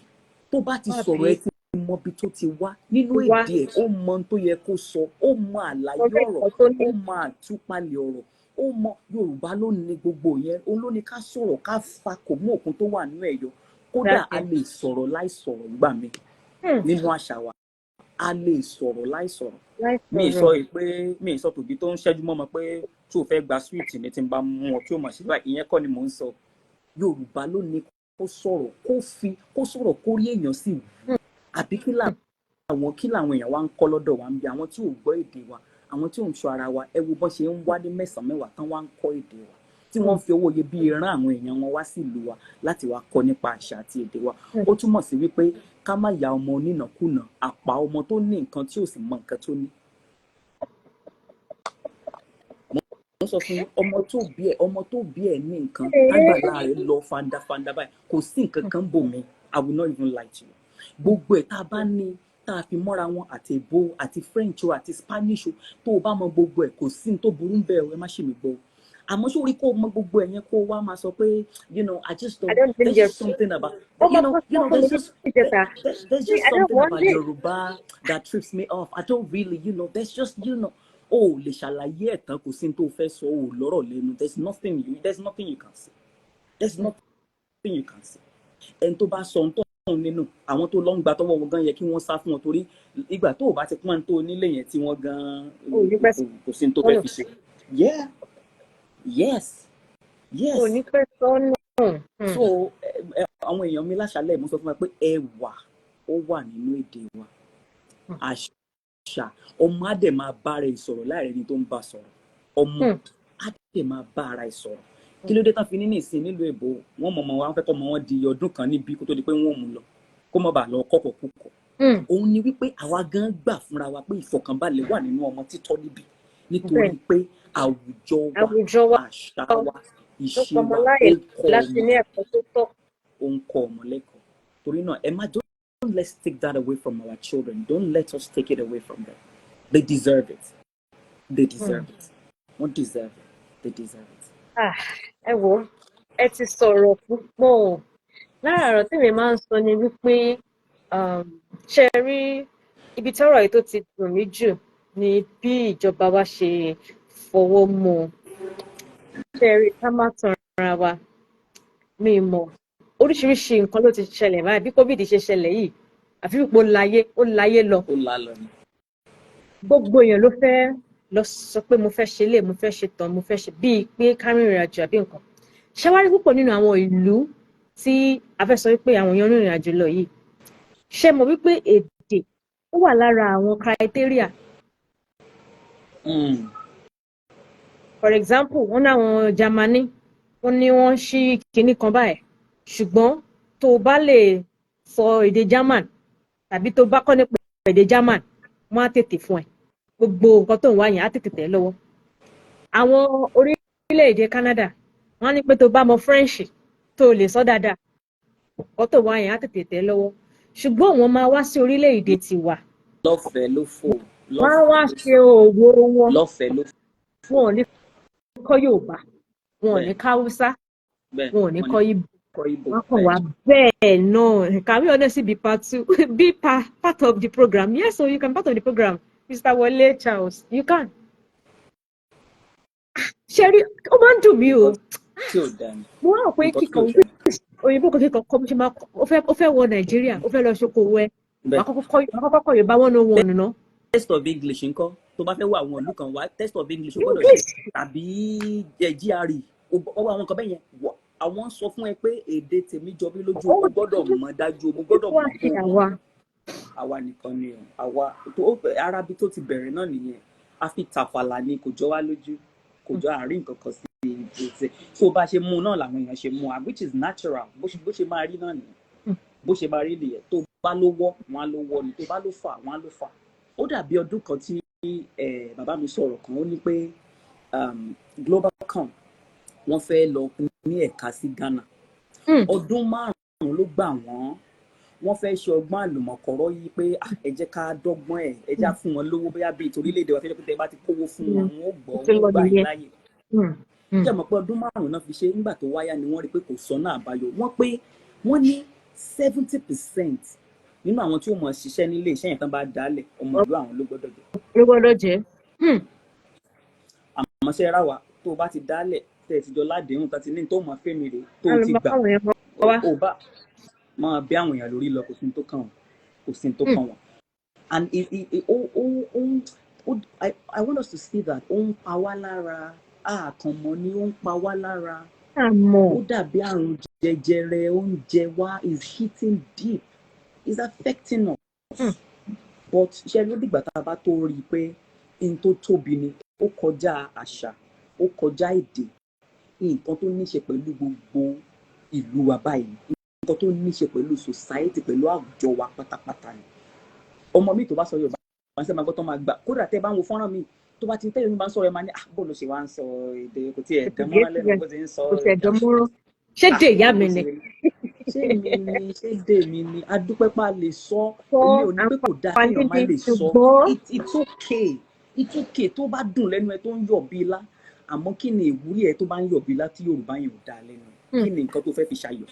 tó bá ti sọ̀rọ̀ ẹ ti mọ ibi tó ti wá nínú èdè ẹ̀ ó mọ ohun tó yẹ kó sọ ó mọ àlàyé ọ̀rọ̀ ó mọ àtúpalẹ̀ ọ̀rọ̀ ó mọ Yorùbá ló ní gbogbo yẹn òun ló ní ká sọ̀rọ̀ ká fa kò mú òkun tó wà nínú ẹ̀yọ kódà a lè sọ̀rọ̀ láì sọ̀rọ̀ gbà mí nínú àṣà wa a lè sọ̀rọ̀ láì sọ̀rọ̀ mi ì sọ tòbí tó ń ṣẹ́jú mọ́ mọ́ pé tí o fẹ́ gba swíìtì ní tí n bá mú ọ tí o mọ̀ sí báyìí ìyẹn kọ́ ni mò ń sọ Yorùbá ló ní kó sọ̀rọ̀ kó sọ̀rọ̀ kó rí èèyàn sí wù àbí kí làwọn èèyàn wa ń kọ́ lọ́dọ̀ wa ń bí àwọn tí ò gbọ́ èdè wa àwọn tí ò ń sọ ara wa ẹ wo bọ́n ṣe ń wá ní mẹ́sàn-án mẹ́wàá tán wá ń kọ́ èdè wa tí wọ́n fi owó iyebíye rán àwọn èèyàn wọn wá sí ìlú wa láti wá kọ́ nípa àṣà àti èdè wa ó túmọ̀ sí wípé ká má ya ọmọ onínàkúnà àpá ọmọ tó ní nǹkan tí ò sì mọ nǹkan tó ní. mo sọ fún ọmọ tó bí ẹ ní nǹkan tágbàlá rẹ lọ fandafanda báyìí kò sí nǹkan kan bò mí I will not even lie to you gbogbo ẹ̀ tá a bá ní tá a fi mọ́ra wọn àti èbó àti French o àti Spanish o tó o bá mọ gbogbo ẹ̀ kò sí ní tó burú bẹ́ẹ̀ ẹ má ṣe mí gbọ́ àmọ́ sórí kó o mọ gbogbo ẹ̀ yẹn kó o wá máa sọ pé I just don't there's just something about there's just something about Yoruba that trips me off I don't really there's just o lè ṣàlàyé ẹ̀ tán kò sí ní tó fẹ́ sọ o lọ́rọ̀ lẹ́nu there's nothing you can say ẹni tó bá sọ ohun tó ń nínú àwọn tó lọ ń gba tọwọ́ wọn gan yẹ kí wọ́n sá fún wọn torí ìgbà tó o bá ti pọ́n tó nílé yẹn tí wọ́n gan kò sí ní tó fẹ́ fi ṣe yes so àwọn èèyàn mi láṣálẹ̀ mo sọ fún wa pé ẹwà ó wà nínú èdè wa àṣà ọmọ á dẹ̀ máa bá ara ẹ̀ sọ̀rọ̀ láì rẹ́ni tó ń bá sọ̀rọ̀ ọmọ á dẹ̀ máa bá ara ẹ̀ sọ̀rọ̀ kí ló dé tán fi ní ìsìn nílùú èbó wọn mọ wọn fẹ́ kọ́ ọmọ wọn di ọdún kan níbí kó tó di pé wọn ò mú lọ kó má bàa lọ kọ́kọ́ púpọ̀ òun ni wípé àwa gan gbà fúnra wa pé ìfọ̀kànbalẹ̀ wà nínú ọmọ títọ́ níbí nítorí pé àwùjọ wa àṣà wa ìṣe wa ó ń kọ́ ọmọ lẹ́kọ̀ọ́ torí náà ẹ má don't let's take that away from our children don't let us take it away from them they deserve it wọ́n deserve it they deserve it. Ẹ wo ẹ ti sọ̀rọ̀ púpọ̀ lára ọ̀rọ̀ tí mi máa ń sọ ni wípé ṣe rí ibi tọ́rọ̀ yìí tó ti dùn mí jù ni bí ìjọba wa ṣe fọwọ́ mú un ṣe rí ká má tan ara wa mi mọ̀ oríṣiríṣi nǹkan ló ti ṣẹlẹ̀ báyìí bí COVID ṣe ṣẹlẹ̀ yìí àfi wípé ó láyé lọ gbogbo èèyàn ló fẹ́ lọ sọ pé mo fẹ́ ṣe lè mo fẹ́ ṣe tán mo fẹ́ ṣe bíi pé kárìnrìn àjò àbí nǹkan ṣàwárí púpọ̀ nínú àwọn ìlú tí a fẹ́ sọ wípé àwọn èèyàn rìnrìn àjò lọ yìí ṣe mọ̀ wípé èdè ó wà lára àwọn criteria. For example wọ́n ní àwọn Germany wọ́n ní wọ́n ṣí kinní kan báyìí ṣùgbọ́n tó o bá lè sọ èdè German tàbí tó o bá kọ́ nípa èdè German wọ́n á tètè fún ẹ gbogbo nǹkan tó ń wá yẹn á tètè tẹ̀ lọ́wọ́. àwọn orílẹ̀-èdè Canada wọ́n ní pé tó bá mọ French tó lè sọ dáadáa nǹkan tó ń wá yẹn á tètè tẹ̀ lọ́wọ́ ṣùgbọ́n wọ́n máa wá sí orílẹ̀-èdè tiwa. lọ́fẹ̀ẹ́ ló fò. wọ́n á wá ṣe òwò wọn. lọ́fẹ̀ẹ́ ló fò. wọn ò ní kọ́ Yorùbá wọn ò ní kọ́ Haúsá wọn ò ní kọ́ Ìgbò wọ́n kàn wá bẹ́ẹ̀ náà. Can we honestly be part of the program? Yes, so you can part of the program. Mr. Wole Charles, you can. Sherry, ó máa ń dùn mí o. Mo wá pé kíkan òyìnbó kan kíkan kọ́ ṣe máa ó fẹ́ wọ Nàìjíríà ó fẹ́ lọ ṣokòwò ẹ̀. Àkọ́kọ́ kọ́ Yorùbá 101 nù. Test of English ńkọ́ tó bá fẹ́ wọ àwọn ìlú kan wá test of English ó gbọ́dọ̀ ṣe tàbí GRE ọwọ́ àwọn kan bẹ́ẹ̀ yẹn àwọn sọ fún ẹ pé èdè tèmi jọ mí lójú o gbọ́dọ̀ mọ̀ dájú o gbọ́dọ̀ mọ̀ kó àwa nìkan ni àwa tó Arabi tó ti bẹ̀rẹ̀ náà nìyẹn a fi tàfàlà ni kò jọ wá lójú kò jọ àárín nǹkan kan sí ìgbésẹ̀ tó bá ṣe mú náà làwọn èèyàn ṣe mú which is natural bó ṣe máa rí náà nìyẹn bó ṣe máa rí nìyẹn tó bá ló wọ́ wọn á ló wọ́ ni tó bá ló fà wọn á ló fà ó dàbí ọdún kan tí bàbá mi sọ̀rọ̀ kan ó ní pé Globalcom wọ́n fẹ́ lọ ní ẹ̀ka sí Ghana ọdún 5 ló gbà wọ́n fẹ́ ṣe ọgbọ́n àlùmọ̀kọ́rọ́ yìí pé ẹ jẹ́ ká dọ́gbọ́n ẹ já fún wọn lówó bóyá bíi torílẹ̀-èdè wa fẹ́ẹ́ pé bá ti kówó fún wọn wọn ó gbọ́ wọn gbà yín láyè jẹ́ mọ̀ pé ọdún 5 náà fi ṣe nígbà tó wáyà ni wọ́n rí pé kò sọ́nà àbáyọ wọ́n ní 70% nínú àwọn tí ó mọ̀ ṣiṣẹ́ nílé iṣẹ́ yẹn tán bá dálẹ̀ ọmọ ìlú àwọn ló gbọ́dọ̀ jẹ́ àmọ́ ṣe ra wa tó o bá ti dálẹ̀ tẹ̀ ti jọ ládéhùn kan ti ní tó mọ̀ fẹ́mi rè tó ti gbà ó bá máa bí àwọn èèyàn lórí lọ kò sí tó kàn wọ́n and I want us to see that ó ń pa wá lára àkànmọ́ ni ó ń pa wá lára ó dàbí àrùn jẹjẹrẹ oúnjẹ wa is hitting deep is affecting us but ṣe ló dìgbà tá a bá tó rí i pé n tó tóbi ni ó kọjá àṣà ó kọjá èdè nǹkan tó ní ṣe pẹ̀lú gbogbo ìlú wa báyìí nǹkan tó ní ṣe pẹ̀lú society pẹ̀lú àwùjọ wa pátápátá ni ọmọ mi tó bá sọ Yorùbá wọn ṣe máa gbọ́ tó máa gbà kódà tẹ́ bá ń wo fọ́nrán mi tó bá ti tẹ́lẹ̀ mi bá ń sọ̀rọ̀ ẹ máa ní bó ló ṣe wá ń sọ èdè kò tí ẹ̀ dán mọ́ra lẹ́nu bó ti ń sọ ṣé dè ìyá mi ni ṣé dè mi ni adúpẹ́pá lè sọ èmi ò ní pé kò dáa kéèyàn má lè sọ it's okay tó bá dùn lẹ́nu ẹ tó ń yọ̀ bí ilá àmọ́ kí ni ìwúrí ẹ tó bá ń yọ̀ bí ilá tí Yorùbá yẹn ò dáa lẹ́nu kí ni nǹkan tó fẹ́ fi ṣayọ̀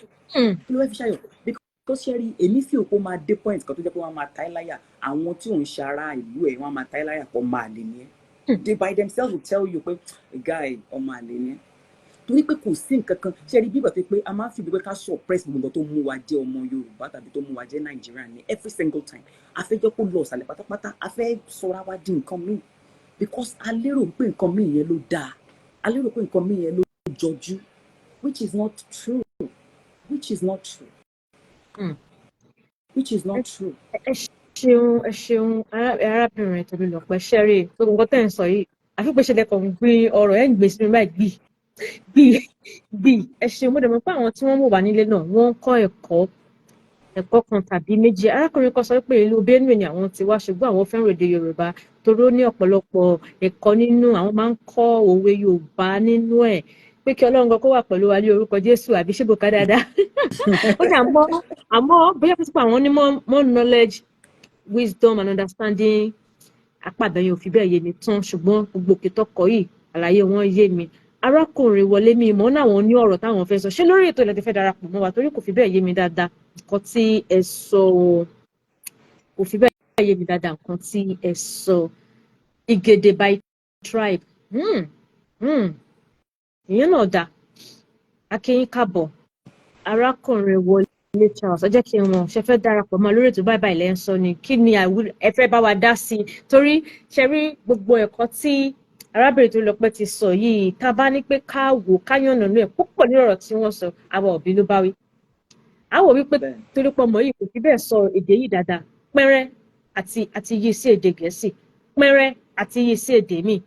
kí ló fẹ́ fi ṣayọ̀ because ṣẹ́rí èmi fi òpó máa dé point kan tó jẹ́ pé wọ́n máa ta ẹ́ láyà àwọn tí ò ń ṣara ìlú ẹ̀ wọ́n máa ta ẹ́ láyà pọ̀ máa lè ní ẹ́ they by themselves will tell you pé guy ọmọ àlè ní ẹ́ torí pé kò sí nǹkan kan ṣẹ́rí bí ìgbà tó pé a máa ń fi gbogbo ká suppress gbogbo nǹkan tó mú wa jẹ́ ọmọ Yorùbá tàbí tó mú wa jẹ́ Nàìjíríà ní every single time a fẹ́ jẹ́ kó lọ ọ̀sàlẹ̀ pátápátá a fẹ́ sọra wa di nǹkan míì because a lérò pé nǹkan míì yẹn ló dáa a lérò pé nǹkan míì yẹn ló jọjú which is not true. Which is not true. Ẹ ṣeun arábìnrin tòbí lọ́pẹ́ ṣẹ́rí tó gbogbo tẹ́ ń sọ yìí àfi pé ṣẹlẹ̀ kan gbin ọ̀rọ̀ ẹ̀ ń gbé sínú báyìí gbì ẹ ṣeun mo dẹ̀ mọ̀ pé àwọn tí wọ́n mú wà nílé náà wọ́n ń kọ́ ẹ̀kọ́ kan tàbí méjì. Arákùnrin kan sọ pé ìlú Benue ni àwọn ti wá ṣùgbọ́n àwọn fẹ́ràn èdè Yorùbá torí ó ní ọ̀pọ̀lọpọ̀ ẹ̀kọ́ nínú àwọn máa ń kọ́ òwe Yorùbá nínú ẹ̀ pé kí Ọlọ́run gan kó wà pẹ̀lú wa ní orúkọ Jésù àbí ṣé bòká dáadáa ó ní àmọ́ bóyá pé àwọn ní more knowledge wisdom and understanding apàdánù òfin bẹ́ẹ̀ yé mi tán ṣùgbọ́n gbogbo òkè tọkọ yìí àlàyé wọn yé mi. Arákùnrin Wọlé mi ìmọ̀ náà wọn ní ọ̀rọ̀ táwọn fẹ́ sọ ṣé lórí ètò ilẹ̀ ti fẹ́ darapọ̀ mọ́ wa torí kò fi bẹ́ẹ̀ yé mi dáadáa nǹkan tí ẹ sọ kò fi bẹ́ẹ̀ yé mi dáadáa nǹkan tí ẹ sọ Igede by tribe ìyẹn náà dá akínyín kábọ̀. Arákùnrin Wọlé Charles ẹ jẹ́ kí n mọ̀ ṣe fẹ́ darapọ̀ mọ́ lórí ètò báyìí lẹ́ ń sọ ni kí ni ẹ fẹ́ bá wa dá sí i torí ṣe rí gbogbo ẹ̀kọ́ tí arábìnrin tó lọ pẹ́ ti sọ yìí tá a bá ní pé ká wò ká yànnà nínú ẹ̀ púpọ̀ ní ọ̀rọ̀ tí wọ́n sọ àwa òbí ló bá wí. Àwọ̀ wípé torí pọ̀ mọ́ yìí kò fi bẹ́ẹ̀ sọ èdè yìí dáadáa pẹ́rẹ́ àti yí sí èdè Gẹ̀ẹ́sì pẹ́rẹ́ àti yí sí èdè míì.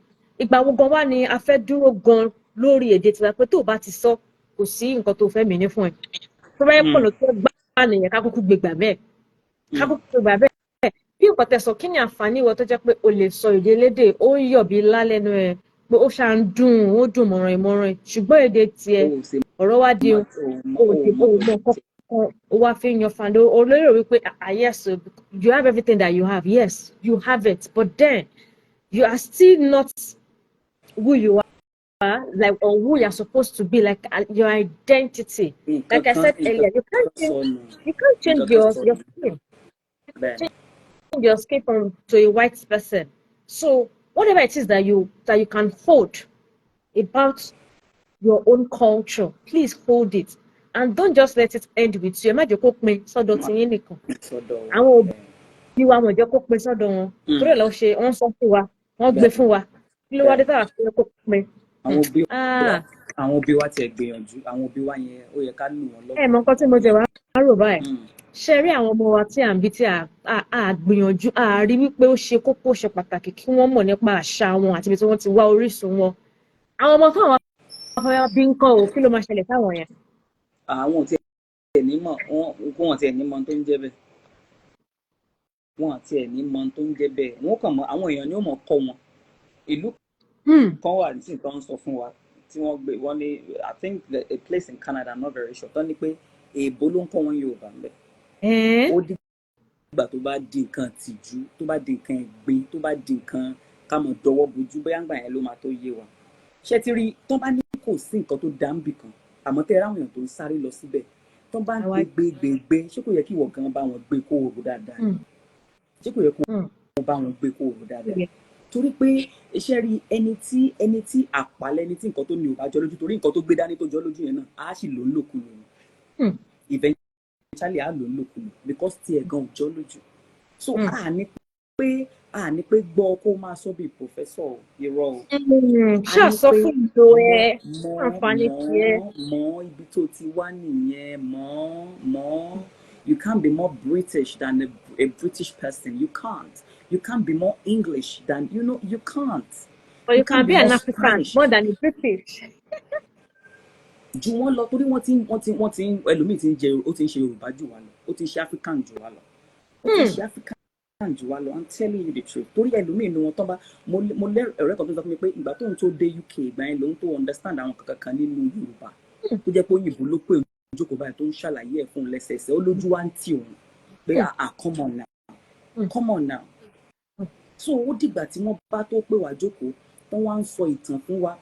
Ìgbà wo gan wá ni a fẹ́ dúró gan lórí èdè tiwa pé tó o bá ti sọ kò sí nǹkan tó fẹ́ mí ní fún ẹ tó bá yẹ pọ̀ lọ tó gbá nìyẹn ká kúkú gbégbà bẹ́ẹ̀ bí nǹkan tẹ́ sọ kí ni àǹfààní ìwọ tó jẹ́ pé o lè sọ èdè elédè ó ń yọ̀ bí lálẹ́nu ẹ̀ pé ó ṣáà ń dùn ó dùn mọ̀ràn ṣùgbọ́n èdè tiẹ̀ ọ̀rọ̀ wá di mọ̀ kọ́kọ́ ó wá fi yan fàndó olóró wípé yes you have everything that you have, yes you have it, but then you are still not who you are, like, or who you're supposed to be, like your identity. Like I said earlier, you can't change your skin. Change your skin to a white person. So whatever it is that you can hold about your own culture, please hold it. And don't just let it end with you. Ẹ má jẹ́ kó pin sọ́dọ̀ tiyín nìkan. Àwọn òbí wa wọ́n jẹ́ kó pin sọ́dọ̀ wọn. Torí ẹ̀ lọ ṣe wọ́n sọ fún wa, wọ́n gbé fún wa. Kí ló wá dé táwa fi kó pin? Àwọn òbí wa tiẹ̀ gbìyànjú. Àwọn òbí wa yẹn ó yẹ ká lù wọ́n lọ́wọ́. Ẹ mọ nǹkan tí mo jẹ wá rò báyìí. Ṣé rí àwọn ọmọ wa tí à ń bí tí a gbìyànjú a rí wípé ó ṣe kókó ṣe pàtàkì kí wọ́n mọ̀ nípa àṣà wọn àti ibi tí wọ́n ti wá orísun wọn. Àwọn ọmọ táwọn afọyà bí ń kọ́ ò kí ló máa ṣẹlẹ̀ táwọn yẹn? Àwọn ò tiẹ̀ ní mọ̀ wọ́n tiẹ̀ ní mọ̀ tó ń jẹ́ bẹ́ẹ̀. Wọ́n tiẹ̀ ní mọ̀ tó ń jẹ́ bẹ́ẹ̀. Wọ́n kàn mọ̀ àwọn èèyàn ni ó mọ̀ kọ́ wọn. Ìlú kan wà nísìnyí tó ń sọ fún wa tí wọ́n gbé wọ́n ní I think a place in Canada, I'm not very sure, tó ní pé èèbó ló ń kọ́ wọn Yorùbá ń bẹ̀. Ó dìgbà tó bá di nǹkan tìjú, tó bá di nǹkan ẹ̀gbin, tó bá di nǹkan ká mọ̀ dọwọ́ bojú bóyá ń gbà yẹn ló máa tó yé wa. Ṣé ti rí tó bá ní kò sí nǹkan tó dá ń bì kan àmọ́ tẹ́ ráwọn èèyàn tó ń sáré lọ síbẹ̀ tó bá ń gbé ṣé kò yẹ kí ìwọ gan bá wọn gbé kó o rò dáadáa ṣé kò yẹ kó o bá wọn gbé kó o rò dáadáa torí pé iṣẹ́ rí ẹni tí àpálẹ́ ẹni tí nǹkan tó ní ò bá jọ lójú torí nǹkan tó gbé dání tó jọ lójú yẹn náà á sì lò ń lòkulò ni eventually á lò ń lòkulò because tí ẹ̀ gan ò jọ lójú so a ní pé gbọ́ kó máa sọ bí pòfẹ́sọ̀ irọ́ o. ṣàṣọ fún ìlò ẹ àǹfààní tiẹ̀. mọ ibi tó ti wá nìyẹn mọ you can't be more British than a British person. You can't be more English than you can't. But you can be an African more than a British. Ju wọn lọ torí wọ́n ti ẹlòmíì ti ń jẹ ó ti ń ṣe Yorùbá jù wá lọ ó ti ń ṣe African jù wá lọ ó ti ń ṣe African jù wá lọ. I'm telling you the truth torí ẹlòmíì ni wọn tán bá mo ọ̀rẹ́ kan tó sọ fún mi pé ìgbà tóun tó dé UK ìgbà yẹn lòun tó understand àwọn kankan nínú Yorùbá tó jẹ́ pé òyìnbó ló pé jókòó báyìí tó ń ṣàlàyé ẹ̀ fún un lẹ́sẹẹsẹ ó lójú wá ń tì òun pé come on now so ó dìgbà tí wọ́n bá tó pé wá jókòó tó wá ń sọ ìtàn fún wa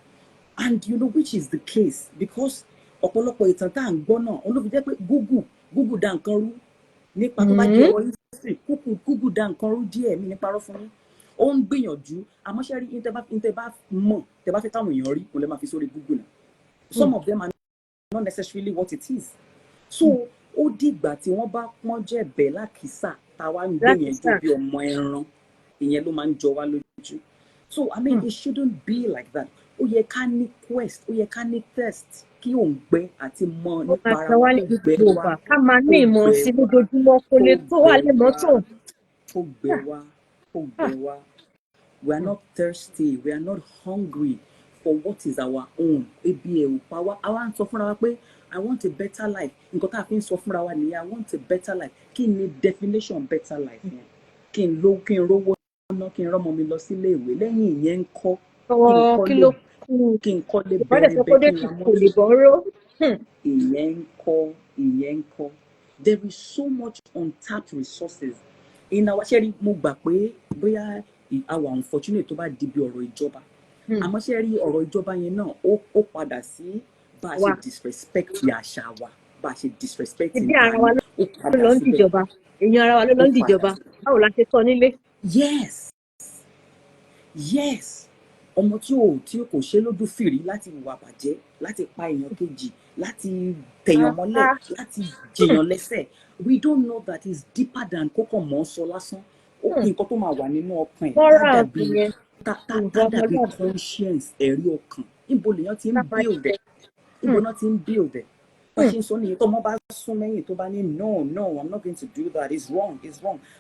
and you know which is the case because ọ̀pọ̀lọpọ̀ ìtàn tá à ń gbọ́ náà olóògbé jẹ́ pé Google dá nǹkan rú nípa tó bá jẹ́ ọ̀rọ̀ history Google dá nǹkan rú díẹ̀ mi nípa rọ́ fún yín ó ń gbìyànjú àmọ́ ṣe rí tẹ́ bá mọ̀ tẹ́ bá fẹ́ táwọn èèyàn rí kò lè máa fi sórí Google náà some of them are not necessarily what it is so ó dìgbà tí wọ́n bá pọ́n jẹ̀bẹ̀ lákìsà táwa ń gbé yẹn jọ bí ọmọ ẹran ìyẹn ló máa ń jọ wá lójú so I mean it shouldn't be like that ó yẹ ká ní quest ó yẹ ká ní test kí òun gbẹ àti mọ nípa ara wa gbẹ wa ká máa ní ìmọ̀ sí lójoojúmọ́ kó lè tó wà lè mọ́tò. ó gbẹ wá we are not thirsty we are not hungry for what is our own ebi ẹ̀ ò pa wá àwa ń sọ fúnra wa pé I want a better life nǹkan tá a fi ń sọ fúnra wa nìyẹn I want a better life kí ni definition better life yẹn kí n rówó ná kí n rọ́mọ mi lọ sílé ìwé lẹ́yìn ìyẹn ń kọ́ kí n kọ́lé bẹ́ẹ̀ kí n mọ́ ìyẹn ń kọ́ there is so much untapped resources in our ṣẹ́rí mo gbà pé bóyá our unfortunate tó bá di bí ọ̀rọ̀ ìjọba àmọ́ ṣẹ́rí ọ̀rọ̀ ìjọba yẹn náà ó padà sí bá a ṣe disrespect àṣà wa bá a ṣe disrespect ìdí ara wa ló lọ ń dìjọba èèyàn ara wa ló lọ ń dìjọba báwo la ṣe tọ́ nílé. yes ọmọ tí kò ṣe lójú fìrí láti hùwà bàjẹ́ láti pa èèyàn kejì láti tẹ̀yàn mọ́lẹ̀ láti jèèyàn lẹ́sẹ̀ we don't know that it's deeper than kókò mọ́ sọ lásán ó nǹkan tó máa wà nínú ọkàn ẹ̀ tádàbí conscience ẹ̀rí ọkàn níbo lèèyàn ti ń build ẹ̀ níbo náà ti ń build ẹ̀ bá ṣe ń sọ nìyẹn tó ọmọ bá sún mẹ́yìn tó bá ní no I'm not going to do that it's wrong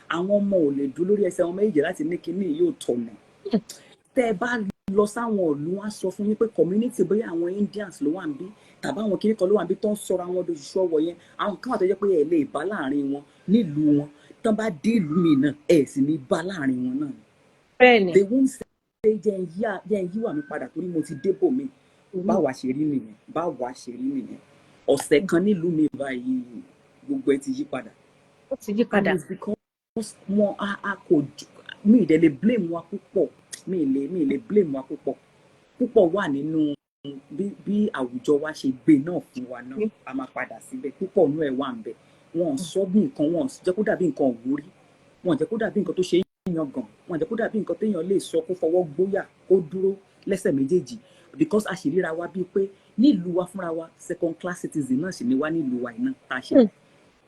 àwọn ọmọ ò lè dúró lórí ẹsẹ̀ wọn méjì láti ní kíní yóò tọ̀nà tẹ́ ẹ bá lọ sáwọn ìlú wá sọ fún yín pé community bóyá àwọn Indians ló wà ń bí tàbí àwọn kìnnìkan ló wà ń bí tó ń sọ̀rọ̀ àwọn oṣooṣù ọwọ́ yẹn àwọn kan wà tó jẹ́ pé ẹ lè bá láàrin wọn nílùú wọn tán bá dé ìlú mi náà ẹ̀ sì ní bá láàrin wọn náà. bẹ́ẹ̀ni. they won't say jẹ́ ń yíwà mi padà torí mo ti débò mi. báwa ṣe rí nìyẹn ọ̀sẹ̀ kan nílùú mi báyìí gbogbo ẹ ti yí padà. ó ti yí padà. and it's because wọn a kò mi ì dẹ̀ lè blame wa púpọ̀ mi ì lè blame wa púpọ̀ wà nínú bí àwùjọ wa ṣe gbé náà fún wa náà a máa padà síbẹ̀ púpọ̀ nú ẹ̀ wà ń bẹ̀ wọn sọ bí nǹkan wọn jẹ́ kó dàbí nǹkan òwúrí wọn jẹ́ kó dàbí nǹkan tó ṣe é yan gan wọn jẹ́ kó dàbí nǹkan téèyàn lè sọ kó fọwọ́ gbóyà kó dúró lẹ́sẹ̀ méjèèjì because a sì ríra wa bíi pé nílùú wa fúnra wa second class citizen náà sì ni wá nílùú wa iná tá a ṣe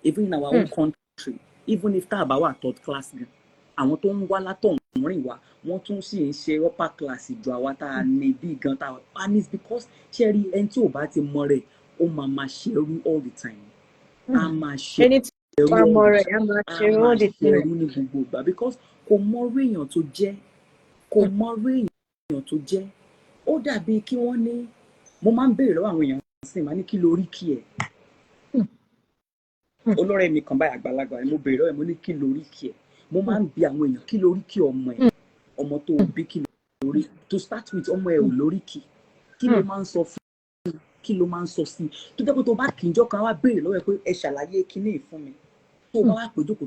even in our own country even if tá a bá wà third class gan àwọn tó ń wá látọ̀ ń rìn wá wọ́n tún sì ń ṣe upper class ju àwa tá a ní bí gan tá a and it's because ṣẹ́rí ẹni tí ò bá ti mọ rẹ̀ ó máa ṣerú all the time a máa ṣerú ẹni tí ò bá mọ rẹ̀ a máa ṣerú all the time ní gbogbo ìgbà because kò mọrú èèyàn tó jẹ́ ó dàbí kí wọ́n ní mo máa ń béèrè lọ́wọ́ àwọn èèyàn sí máa ní kí lórí kí ẹ̀ olórí mi kan báyìí àgbàlagbà ni mo béèrè lọ́wọ́ ẹ̀ mo ní kí lórí kí ẹ̀ mo máa ń bi àwọn èèyàn kí lórí kí ọmọ ẹ̀ ọmọ tó bí kí lórí to start with ọmọ ẹ̀ ò lórí kí ló máa ń sọ fún kí ló máa ń sọ sí tó jẹ́ pé tó bá kì í jọ́ kan wá béèrè lọ́wọ́ ẹ̀ pé ẹ ṣàlàyé kíní fún mi tó bá wá péjókòó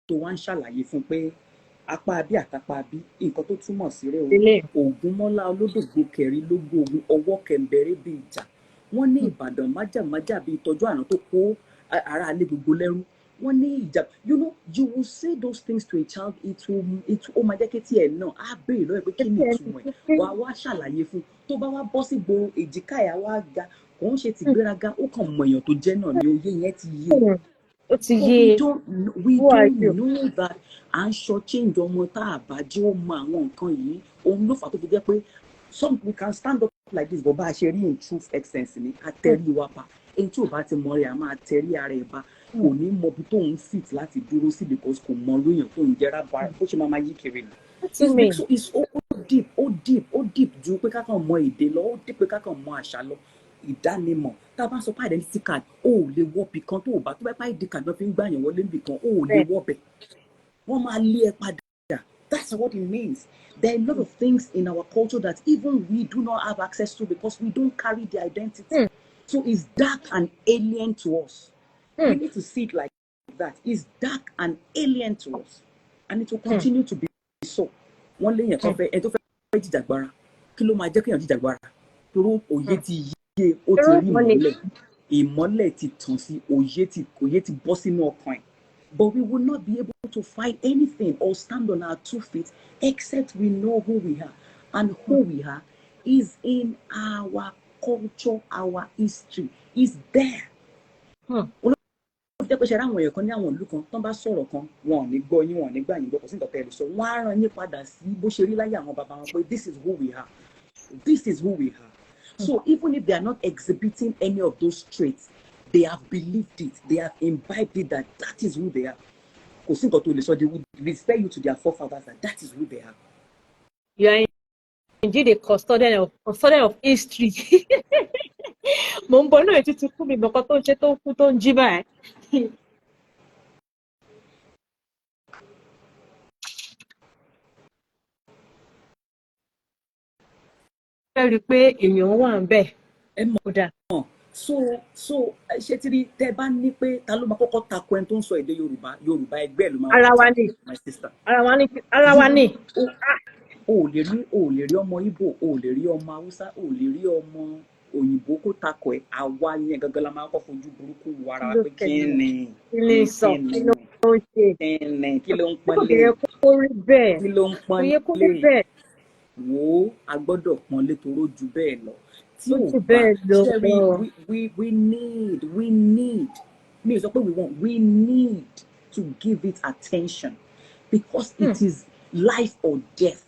tó wá ń ṣàlàyé fún pé apá bí àtàpá bí nǹkan tó túmọ̀ sí rẹ̀ Ògúnmọ́lá olódògbò kẹrin lógún ogun ọwọ́ kẹ̀mbẹ̀rẹ̀ bí ìjà wọ́n ní Ìbàdàn májàmájà bíi ìtọ́jú àná tó kó ara alẹ́ gbogbo lẹ́rú wọ́n ní ìjà you will say those things to a child ó máa jẹ́ kí tiẹ̀ náà á béèrè lọ́wọ́ pé kí ni ìtumọ̀ ẹ̀ wá ṣàlàyé fún tó bá wá bọ́ sí gbòòrò èjìká ẹ̀ wá ga kò ń ṣe ti gbéraga ó kàn mọ èèyàn tó jẹ́ náà ni oyé yẹn ti yé ó ti yé we don't know that à ń sọ change ọmọ tá a bá jẹ́ ó mọ àwọn nǹkan yìí òun ló fà tó fi jẹ́ pé we can stand up like this but bá a ṣe rí in truth essence ni a tẹ̀rí wa pa èyí tí ò bá ti mọ rẹ̀ a máa tẹ̀rí ara ẹ̀ bá kò ní mọ bí tóun fit láti dúró sí because kò mọ lóyún tóun jẹ́ra bá bó ṣe máa yí kiri ni. so it's ó deep ju pé kákan mọ èdè lọ ó deep pé kákan mọ àṣà lọ ìdánimọ̀ tá a bá sọ pé identity card ó lè wọ́ bì kan tó o bá tó bá pa ID card náà fi ń gbàyàn wọlé bì kan ó lè wọ́ bẹ̀ wọ́n máa lé ẹ padà that's what it means. There are a lot of things in our culture that even we do not have access to because we don't carry the identity. So it's dark and alien to us. We need to see it like that. It's dark and alien to us. And it will continue to be so. Wọ́n léèyàn kan fẹ́ ẹ tó fẹ́ jìjàgbara kí ló máa jẹ́ kéèyàn jìjàgbara torí òye ti yé ó ti rí ìmọ́lẹ̀ ti tàn sí òye ti bọ́ sínú ọkàn ẹ̀. But we will not be able to find anything or stand on our 2 feet except we know who we are. And who we are is in our culture, our history. Is there. Jẹ́ pé ṣe ráwọn èèyàn kan ní àwọn ìlú kan tán bá sọ̀rọ̀ kan wọn ò ní gbọ́ yín wọn ò ní gbà yín gbọ́ kò sí nǹkan tẹ́lẹ̀ sọ wọ́n á rán yín padà sí bó ṣe rí láyé àwọn bàbá wọn pé this is who we are. This is who we are. So even if they are not exhibiting any of those traits, they have believed it, they have imbibed it that is who they are. Kò sí nǹkan tó lè sọ they would refer you to their forefathers that is who they are. You are indeed a custodian of history. Mo ń bọ̀ náà ètùtù fún mi bọ̀kan tó ń ṣe tó kú tó ń jí báyìí. Fẹ́ rí i pé èèyàn wà ń bẹ̀. Ẹ mọ̀ so ṣé tí rí tẹ́ bá ní pé ta ló máa kọ́kọ́ tako ẹni tó ń sọ èdè Yorùbá ẹgbẹ́ ló máa ara wa ni ara wa ni. o lè rí ọmọ Ìgbò o lè rí ọmọ Haúsá o lè rí ọmọ òyìnbó kó takò ẹ àwa yẹn gangan la máa kọ́ fojú burúkú wo ara wa pé kí ni kí ló ń pọ́nlé kí ló ń pọ́nlé wo a gbọ́dọ̀ pọ́nlé toró ju bẹ́ẹ̀ lọ tí ò bá we need mi ò sọ pé we need to give it attention because it is life or death.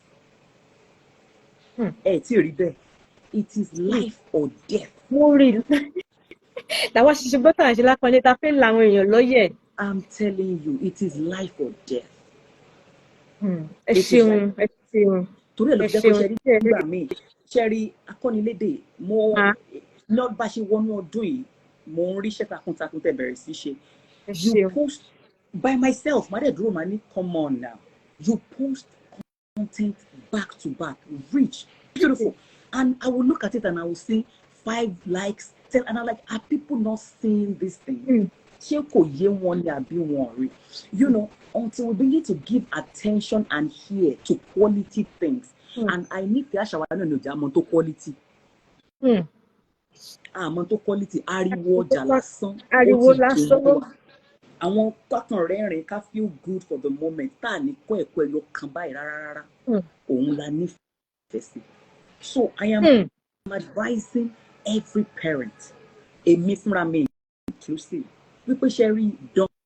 Tí rí bẹ́ẹ̀ it is life or death. Mo rí làwọn ṣiṣẹ́ gbọ́dọ̀ àṣẹ lápọ̀lẹ́ ta fẹ́ làwọn èèyàn lọ́yẹ̀. I'm telling you it is life or death. Ẹ ṣeun. Torí ẹ̀ ló jẹ́ pé ṣẹ́rí nígbà míì ṣẹ́rí akọ́nilédè mo náà bá ṣe wọnú ọdún yìí mo ń ríṣẹ́ takuntakun tẹ́ bẹ̀rẹ̀ sí ṣe. by myself, my dad money, come on now. You post content back to back, rich, beautiful. And I will look at it and I will see 5 likes, 10, and I'm like, are people not seeing this thing? You know, until we begin to give attention and hear to quality things. And I need to show to quality. To quality. Ariwo lásán. Àwọn tọkàn rẹ́rìn ká feel good for the moment tá à ní kọ́ ẹ̀kọ́ ẹ̀yọ kan báyìí rárá òun la nífẹ̀ẹ́ sí. So I am advising every parent, èmi fúnra mi inclusive, wípé ṣe rí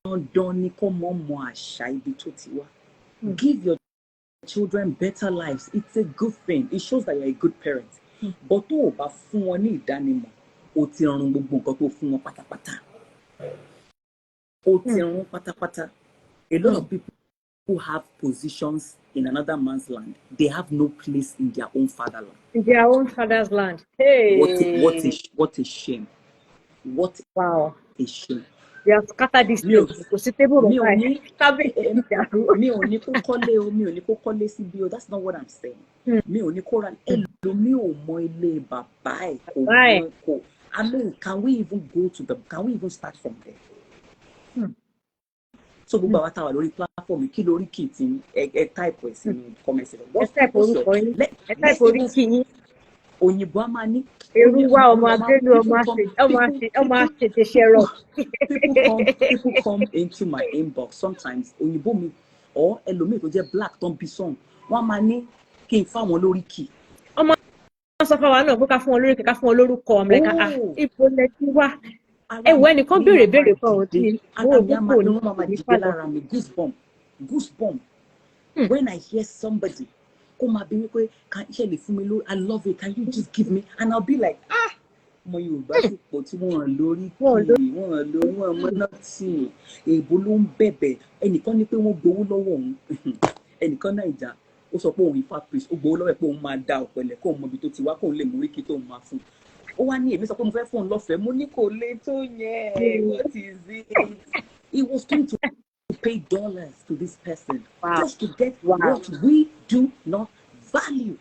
dandan ni kó mọ àṣà ibi tó ti wá. Give your children better lives. It's a good thing. It shows that you're a good parent. But tó o bá fún wọn ní ìdánimọ̀, o ti run gbogbo nǹkan tó fún wọn pátápátá. A lot of people who have positions in another man's land, they have no place in their own fatherland. In their own father's land. Hey. What a shame. What a shame. They have scattered this place. That's not what I'm saying. I mean, can we even go to them? Can we even start from there? So gbogbo àwọn táwa lórí platform kí lórí kì tí ẹ type ẹ sínú comment section. Ẹ type orúkọ yín. Ẹ type oríkì yín. Òyìnbó a máa ní. Èrúwà ọmọ abẹ́lú ọmọ àṣetè ṣẹ̀rọ̀. People come into my inbox sometimes òyìnbó mi or ẹlòmíì tó jẹ́ black tó ń bí song wọ́n máa ní kí n fáwọn lórí kì. Ọmọ sọ fún wa náà pé ká fún wọn lórí kì ká fún wọn lórúkọ ọmọ ẹ̀ka ipò lẹ́tí wá. Ẹ̀wọ̀ ẹnìkan béèrè fún ọ̀hún tí goosebump. When I hear somebody come up and say, "Can you fún mi lórí? I love it. Can you just give me?" And I'll be like, mo Yorùbá sì pọ̀ tí wọ́n lórí kì wọ́n mọ́ náà tí èèbó ló ń bẹ̀bẹ̀ ẹnìkan ní pé wọ́n gbowó lọ́wọ́ òun ẹnìkan Naija ó sọ pé òun Ifá priest ó gbowó lọ́wọ́ ẹ̀ pé òun máa da ọ̀pẹ̀lẹ̀ kóun mọ ibi tó ti wá kóun lè mú oríkì tóun máa fún ó wá ní èmi sọ pé mo fẹ́ fún un lọ́fẹ̀ẹ́ mo ní kò lè tó yẹn what is it? He was going to pay dollars to this person just to get what we do not value.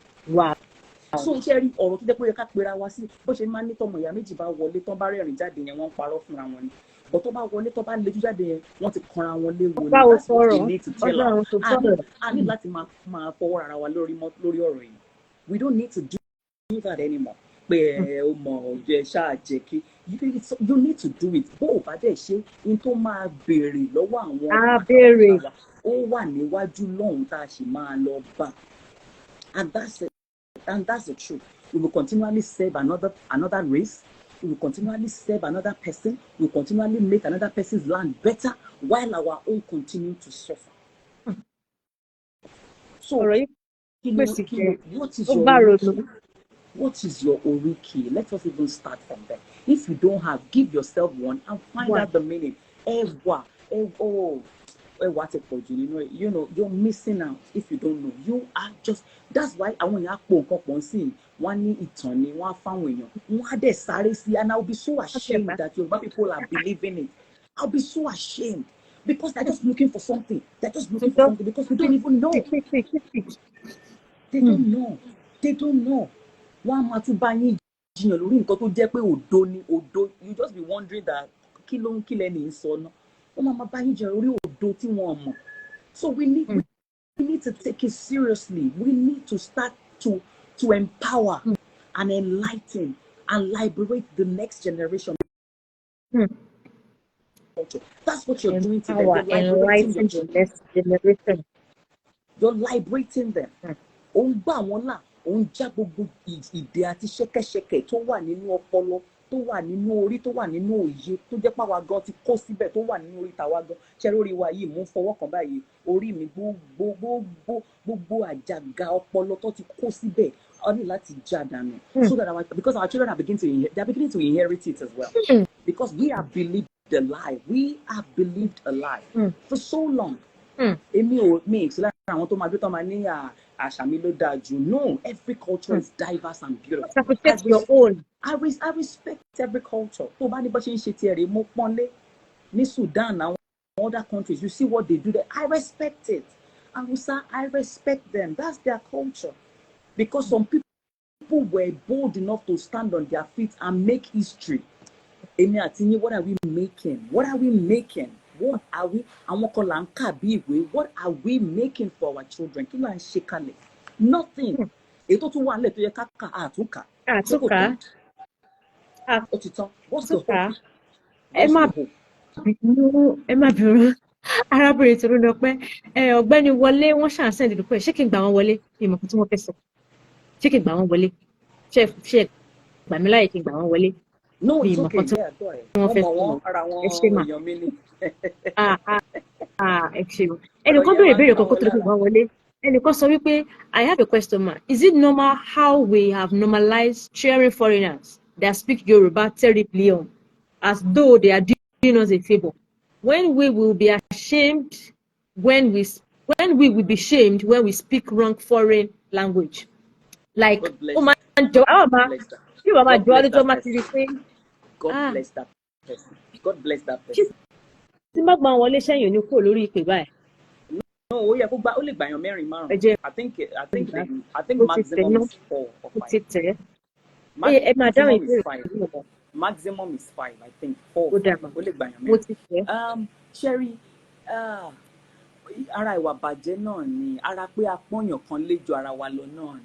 So ṣe rí ọ̀rọ̀ tó jẹ́ pé ó yẹ ká pera wa sí bó ṣe máa ń ní tọmọ ìyá méjì bá wọlé tán bá rẹ́rìn jáde yẹn wọ́n ń parọ́ fúnra wọn ni but tó bá wọlé tó bá lejú jáde yẹn wọ́n ti kanra wọn léwu ni that's what we need to tell us. A ní láti máa fọwọ́ ara wa lórí ọ̀rọ̀ yìí. We don't need to do that anymore. Pé o mọ̀ ọ̀jẹ̀ ṣáà jẹ́ kí you need to do it bó o bá dẹ̀ ṣe in tó máa béèrè lọ́wọ́ àwọn ó wà níwájú lọ́hùn tá a sì máa lọ bá and that's the truth. We will continually serve another race. We will continually serve another person. We will continually make another person's land better while our own continue to suffer. So, what is your oriki? Let us even start from there. If you don't have, give yourself one and find out the meaning. You know, you're missing out if you don't know. You are just, that's why I want you to one eternity, one found and I'll be so ashamed that Yoruba people are believing it. I'll be so ashamed because they're just looking for something. They're just looking for something because we don't even know. They don't know. They don't know. You just be wondering that so we need to take it seriously. We need to start to empower and enlighten and liberate the next generation. That's what you're doing today. You're enlightening the next generation. You're liberating them. Òun já gbogbo ìdè àti ṣẹ̀kẹ̀ṣẹ̀kẹ̀ tó wà nínú ọpọlọ tó wà nínú orí tó wà nínú òye tó jẹ́ pàwọ́ gan ti kó síbẹ̀ tó wà nínú orí tàwa gan ṣe lórí wa yìí mú fọwọ́ kan báyìí orí mi gbogbo àjàgà ọpọlọ tó ti kó síbẹ̀ ó ní láti já dànù so that because our children are beginning to inherit it as well because we have believed a lie for so long. Èmi ò mi ìṣẹ̀lẹ̀ àwọn tó máa gbé tó máa ní àṣà mi ló dáa jù. No, every culture is diverse and beautiful. Appreciate your own. I respect every culture. Tó bá ní bó ṣe ń ṣe tiẹ̀ rè mo pọ́nlé ní Sudan àwọn other countries, you see what they do there. I respect it. Hausa, I respect them. That's their culture. Because some people were bold enough to stand on their feet and make history. Èmi àti yín, what are we making? What are we making? What are we? Àwọn kan là ń kà bí ìwé. What are we making for our children? Kí là ń ṣe kalẹ̀? Nothing. Èyí tó tún wà nílẹ̀ tó yẹ ká kà àtúnkà. Àtúnkà. Ó ti tán. What's the hope? Ẹ má bínú arábìnrin tó lọ pé ọ̀gbẹ́ni wọlé wọ́n ṣàǹsẹ̀ ìdìbò pé ṣé kí n gbà wọ́n wọlé ìmọ̀ tí wọ́n fẹ́ sọ ṣé kí n gbà wọ́n wọlé ṣé gbà mí láyè kí n gbà wọ́n wọlé. No, it's okay. Yeah, go ahead. Ẹ ṣe mà. Ẹ ṣe mà. Ẹnìkan béèrè ìbéèrè kan kó tó lè gbà wọ́n wọlé. Ẹnìkan sọ wípé I have a question ma. Is it normal how we have normalized cheering foreigners that speak Yoruba terribly on, as though they are doing us a favor, when we will be ashamed when we will be shamed when we speak wrong foreign language? Like, oh my God, you are my daughter, God bless that person. God bless that person. Tí má gbà wọlé sẹ́yìn ní kúrò lórí ìpè báyìí. No, ó yẹ kó gbà ó lè gbà yàn mẹ́rin márùn-ún. I think maximum is 4 or 5. Maximum is 5. I think 4. Ó lè gbà yàn mẹ́rin. Sherry, ara ìwà bàjẹ́ náà ni, ara pé apọ́nyàn kan lé ju ara wa lọ náà ni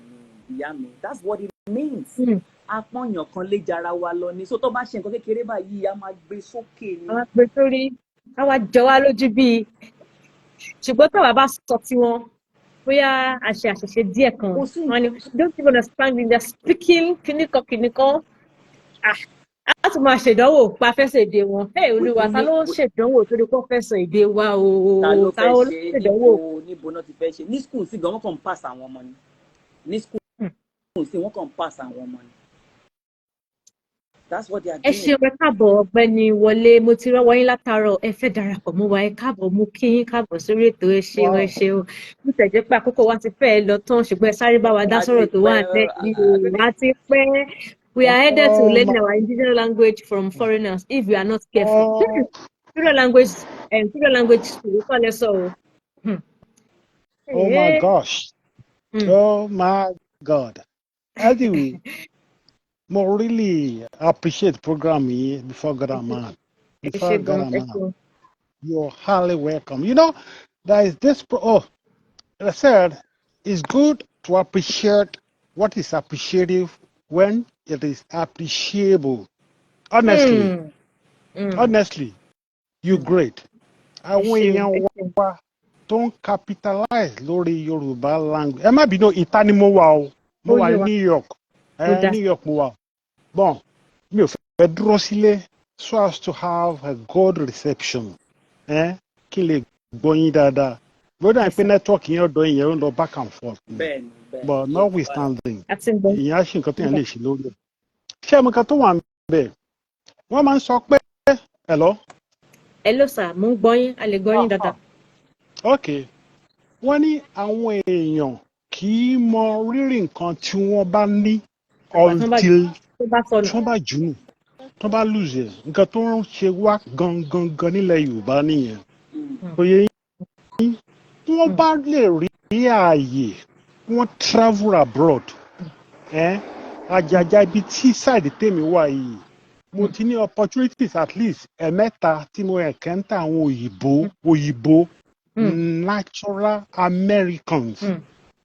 ìyá mi. That's what it means. Apọ́nyàn kan lé ju ara wa lọ ni. So tó bá ṣe nǹkan kékeré báyìí, a máa gbé sókè ni. A máa gbé sórí, a wá jọ wá lójú bíi. Ṣùgbọ́n táwa bá sọ tí wọn bóyá àṣẹṣe díẹ̀ kan wọn ni don't even understand me, they're speaking kìnnìkan a tún máa ṣèdánwò pa fẹsẹ̀ èdè wọn. Olúwa ta ló ń ṣèdánwò tó ní kó fẹsẹ̀ èdè wa o. Ta ló fẹ́ ṣe níbo náà ti fẹ́ ṣe ní school sí gan wọ́n kàn ń pass àwọn ọmọ ni ní school sí wọ́n kàn ń pass àwọn ọmọ ni. That's what they are doing. Ẹ ṣeun ẹ káàbọ̀ ọ̀gbẹ́ni Wọlé, mo ti rọ́wọ́ yín látàárọ̀, ẹ fẹ́ darapọ̀ mọ́ wa, ẹ káàbọ̀, mo kí yín káàbọ̀ sórí ètò, ẹ ṣeun. Mo tẹ̀jẹ́ pé àkókò wa ti fẹ́ lọ tán, ṣùgbọ́n ẹ sáré bá wa dá sọ̀rọ̀ tó wà lẹ́yìn àti pé we are headed to learn our indigenous language from foreigners if we are not careful. Indigenous language school, kọ́ lẹ sọ o. Oh my gosh. Oh my God. Anyway. More really appreciate program here before Grandma. You're highly welcome. You know, there is this. I said, it's good to appreciate what is appreciative when it is appreciable. Honestly, honestly, you're great. Don't capitalize lórí Yoruba language. Ẹ má bínú ìta ni mo wà o. Mo wà ní New York. New York mo wà. Bon, mi ò fẹ́ dúró sílé so as to have a good reception. Kí lè gbọ́ yín dáadáa. Bóyá pé network yẹn ọ̀dọ̀ yẹn ń lọ back and forth. But notwithstanding, ìyẹn á ṣe nǹkan tó yẹn lè ṣe lórí ẹ̀. Ṣé ẹ̀mí kan tó wà níbẹ̀? Wọ́n máa ń sọ pé hello. Hello sir, mo ń gbọ́ yín, a lè gbọ́ yín dáadáa. Okay. Wọ́n ní àwọn èèyàn kì í mọ rírì nǹkan tí wọ́n bá ní until tí wọ́n bá jù nù, tí wọ́n bá lose ẹ̀. Nǹkan tó ń ṣe wá gangan nílẹ̀ Yorùbá nìyẹn. Oyè yín, wọ́n bá lè rí ààyè, wọ́n travel abroad. Àjàjà ibi tí side tèmi wà yìí, mo ti ní opportunities at least ẹ̀mẹ́ta tí mo encounter àwọn òyìnbó natural Americans.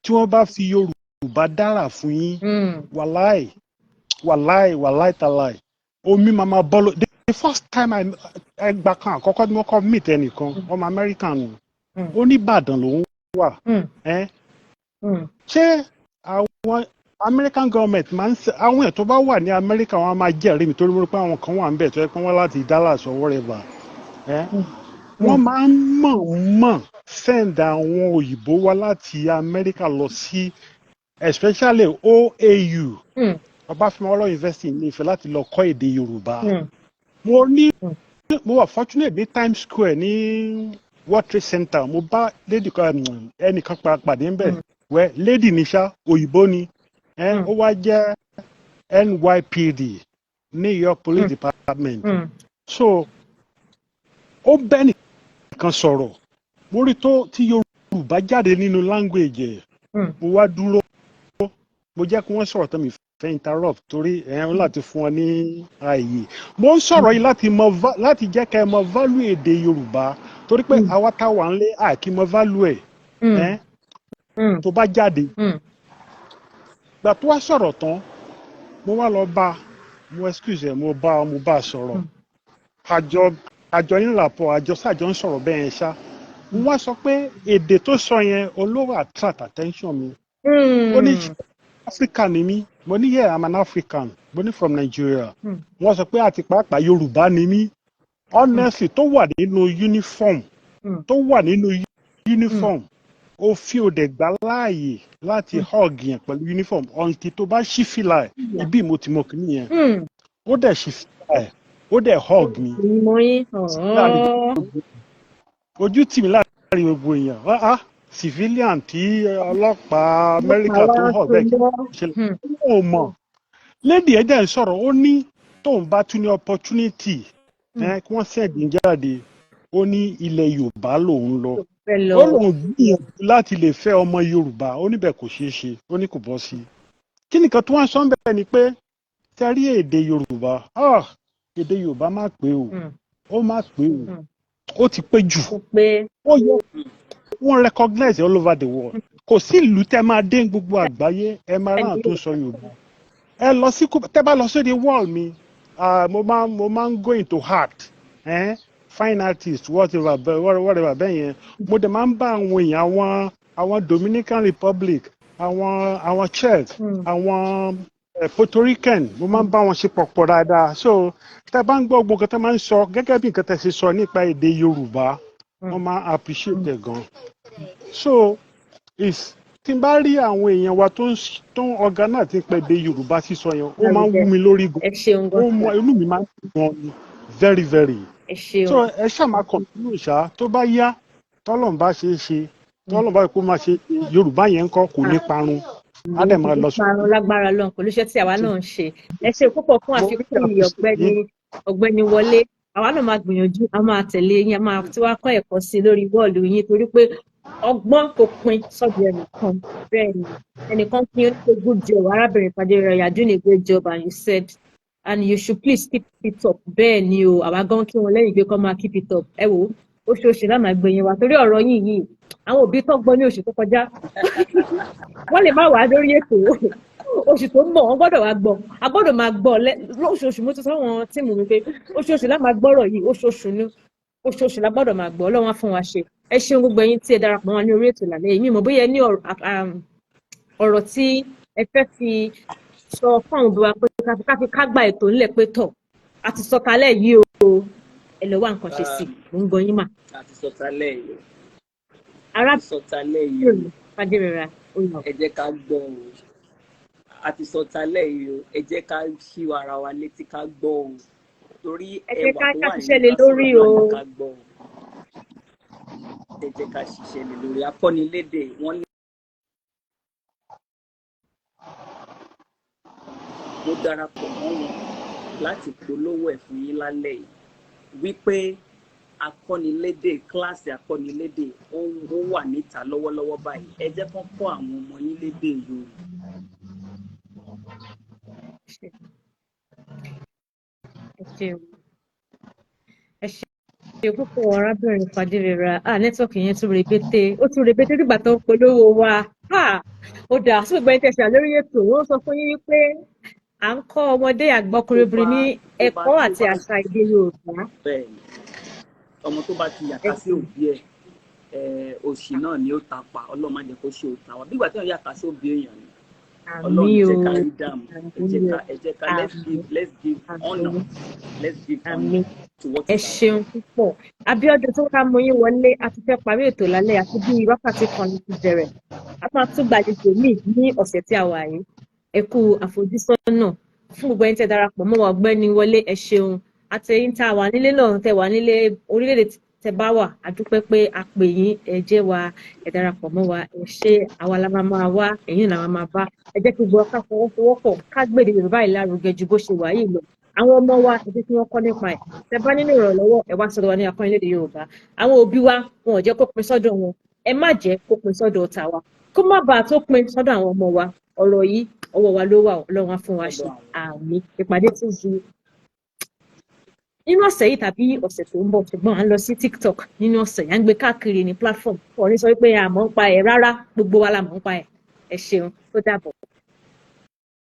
Tí wọ́n bá fi Yorùbá dára fún yín, wàláì tàláì, omi màmá bọ́lọ̀. The first time ẹgbà kan àkọ́kọ́ tí wọ́n kọ́ meet ẹnìkan, ọmọ American ni, ó ní Ìbàdàn lòún wà. Ṣé àwọn American government máa ń ṣe àwọn èèyàn tó bá wà ní America wọn máa jẹ́rìí mi torí mo rí pé àwọn kan wà ń bẹ̀ tó yẹ pé wọ́n láti Dallas or whatever. Wọ́n máa ń mọ̀ send àwọn òyìnbó wá láti America lọ sí especially OAU, Ọbáfẹ́mi Awólọ́wọ̀ University ní Ifẹ̀ láti lọ kọ́ èdè Yorùbá. Mo wà fortunate ní Times Square ní World Trade Center, mo bá ẹnìkan pàdé ń bẹ̀ wẹ́ lady nisha òyìnbó ni ó wá jẹ́ NYPD, New York Police Department. So ó bẹ́ẹ̀ kan sọ̀rọ̀ mo rí tó tí Yorùbá jáde nínú language ẹ̀ mo wá dúró mo jẹ́ kí wọ́n sọ̀rọ̀ tán mi fẹ́ interrupt torí ẹ̀hún láti fún ọ ní ààyè mo ń sọ̀rọ̀ yìí láti jẹ́ ká ẹ mọ value èdè Yorùbá torí pé àwa tá wà ń lé àkí mọ value ẹ̀ tó bá jáde gbà tó wá sọ̀rọ̀ tán mo wá lọ bá mo excuse ẹ̀ mo bá sọ̀rọ̀ àjọ yín làpọ̀ àjọ ń sọ̀rọ̀ bẹ́ẹ̀ yẹn ṣá mo wá sọ pé èdè tó sọ yẹn olówó attract attention mi ó ní African ni mí mo ní yeah I'm an African mo ní from Nigeria wọ́n sọ pé àti pàápàá Yorùbá ni mí honestly tó wà nínú uniform òfin òdẹ gbà láàyè láti hug yẹn pẹ̀lú uniform until tó bá ṣí fìlà ẹ̀ ibi mo ti mọ̀ kí nìyẹn ó dẹ̀ ṣí fìlà ẹ̀ ó dẹ̀ hug mi ojú tì mí láàrin gbogbo èèyàn civilian tí ọlọ́pàá Amẹ́ríkà tó hug bẹ́ẹ̀ kí ṣẹlẹ̀ ó mọ̀ lady ẹ̀ dẹ̀ ń sọ̀rọ̀ ó ní tóun bá tún ní opportunity kí wọ́n ṣẹ̀gbìn jáde ó ní ilẹ̀ Yorùbá lòun lọ ó lòun gbìyànjú láti lè fẹ́ ọmọ Yorùbá ó níbẹ̀ kò ṣeé ṣe ó ní kò bọ́ sí i kí nìkan tí wọ́n sọ bẹ́ẹ̀ ni pé tẹ́rí èdè Yorùbá èdè Yorùbá má pé o ó má pé o ó ti pé jù ó yẹ wọ́n recognize all over the world kò sí ìlú tẹ́ máa dé gbogbo àgbáyé ẹ máa rán tó sọ Yorùbá ẹ lọ sí tẹ́ bá lọ sórí wall mi mo máa ń go into art fine artist whatever bẹ́ẹ̀ yẹn mo dẹ̀ máa ń bá àwọn èèyàn àwọn Dominican Republic àwọn Czech àwọn Puerto Rican mo máa ń bá wọn ṣe pọ̀pọ̀ dáadáa so tẹ́ bá ń gbọ́ gbogbo nǹkan tẹ́ máa ń sọ gẹ́gẹ́ bí nǹkan tẹ́ ṣe sọ nípa èdè Yorùbá wọ́n máa appreciate ẹ̀ gan so tí n bá rí àwọn èèyàn wa tó ń organize ti pẹ̀ èdè Yorùbá sísọ yẹn ó máa ń wú mi lórí gan ó mọ inú mi máa ń dùn gan ni very very so ẹ ṣáà máa continue ṣá tó bá yá tọ́lọ́n bá ṣe é ṣe tọ́lọ́n bá kó máa ṣe Yorùbá yẹn ń kọ́ kò ní parun á dẹ̀ máa lọ sọ. parun lágbára lọ́n pẹ̀lú iṣẹ́ tí àwa náà ń ṣe ẹ ṣe púpọ̀ fún àfikún ọ̀gbẹ́ni Wọlé àwa náà máa gbìyànjú a máa tẹ̀lé yín a máa tí wàá kọ́ ẹ̀kọ́ sí lórí bọ́ọ̀lù yín torí pé ọgbọ́n kò pin sọ́dọ̀ ẹnìkan bẹ́ẹ̀ ni ẹnìkan pin ó ní good job arábìnrin Fadérẹrà you are doing a great job and you said and you should please keep it up bẹ́ẹ̀ ni o àwa gan kí wọn lẹ́yìn pé kọ́ máa keep it up ẹ wò oṣooṣù láà máa gbẹ̀yìn wa torí ọ̀rọ̀ yìí àwọn òbí tó gbọ́ ní oṣù tó kọjá wọ́n lè má wàá lórí ètò oṣù tó ń bọ̀ wọ́n gbọ́dọ̀ wá gbọ́ a gbọ́dọ̀ máa gbọ́ lóṣooṣù mo ti sọ wọn tíìmù mi pé oṣooṣù láà máa gbọ́rọ̀ yìí oṣooṣù la gbọ́dọ̀ máa gbọ́ Ọlọ́run á fún wa ṣe ẹ ṣeun gbogbo ẹ̀yin tí ẹ darapọ̀ wọn ní orí ètò lálẹ́ yìí mo bóyá ẹ ní ọ̀rọ̀ tí ẹ fẹ́ fi sọ fún àwọn òbí wa pé káfí kágbà ètò ńlẹ̀ pé tọ̀ àti sọ̀kalẹ̀ yìí o ẹ lọ wá nǹkan ṣe sí mo ń gbọ́ yín mà. àti sọ̀kalẹ̀ yìí sọ̀kalẹ̀ yìí Fadérẹrà ẹ jẹ́ ká gbọ́ o àti sọ̀kalẹ̀ yìí o ẹ jẹ́ ká ṣí ara wa létí ká gbọ́ o torí ẹwà tó wà nínú lórí o ká gbọ́ o ẹ jẹ́ ká ṣiṣẹ́ lé lórí akọ́nilédè wọ́n lé. mo darapọ̀ mọ́ wọn láti polówó ẹ̀ fún yín lálẹ́ yìí wípé akọ́nilédè kíláàsì akọ́nilédè ó wà níta lọ́wọ́lọ́wọ́ báyìí ẹ jẹ́ kán kọ́ àwọn ọmọ yín lédè Yorùbá. ẹ ṣe púpọ̀ arábìnrin Fadérẹrà nẹ́tíwọ̀kì yẹn tún rebete nígbà tó ń polówó wa ó dà sí gbogbo ẹni tẹ̀sán lórí ètò wọ́n sọ fún yín wípé à ń kọ́ ọmọdé àgbọ́kùnrin ní ẹ̀kọ́ àti àṣà èdè Yorùbá. bẹ́ẹ̀ni ọmọ tó bá ti yàtá sí òbí ẹ̀ òṣì náà ni ó ta pa Ọlọ́run má jẹ́ kó ṣe òta wa bí ìgbà tí wọ́n yàtá sí òbí èèyàn ni Ọlọ́run jẹ́ ká rí dààmú ẹ jẹ́ ká let's give honor to what ẹ ṣeun púpọ̀ Abíọ́dún tó ká mọ yín wọlé a ti fẹ́ parí ètò lálẹ́ àti bí wákàtí kan ní ti bẹ̀rẹ̀ a máa tún gbàlejò míì ní ọ̀sẹ̀ tí a wà yìí ẹ kú àfojúsọ́nà fún gbogbo ẹni tẹ́ darapọ̀ mọ́ wa Ọ̀gbẹ́ni Wọlé ẹ ṣeun àtẹ̀yìn tá a wà nílé náà tẹ́ wà nílé orílẹ̀-èdè tẹ́ bá wà a dúpẹ́ pé a pè yín ẹ jẹ́ wa ẹ darapọ̀ mọ́ wa ẹ ṣe àwa la máa wá ẹ̀yin náà máa bá ẹ jẹ́ kí gbogbo ká fọwọ́sowọ́pọ̀ ká gbèdé Yorùbá ìlárugẹ ju bó ṣe wà yìí lọ àwọn ọmọ wa ẹ jẹ́ kí wọ́n kọ́ nípa ẹ̀ tẹ́ bá nínú ìrànlọ́wọ́ ẹ wá sọ́dọ̀ wa ní akọ́nilédè Yorùbá àwọn òbí wa wọn ò jẹ́ kó pin sọ́dọ̀ wọn ẹ má jẹ́ kó pin sọ́dọ̀ tàwa kó má bàa tó pin sọ́dọ̀ àwọn ọmọ wa ọ̀rọ̀ yìí ọwọ́ wa ló wà Ọlọ́run á fún wa ṣe àmín ìpàdé tún di nínú ọ̀sẹ̀ yìí tàbí ọ̀sẹ̀ tó ń bọ̀ ṣùgbọ́n à ń lọ sí TikTok nínú ọ̀sẹ̀ yà ń gbé káàkiri ní platform wọn ní sọ pé a mọ̀ ń pa ẹ̀ rárá gbogbo wa la mọ̀ ń pa ẹ̀ ẹ ṣeun ó dàbọ̀.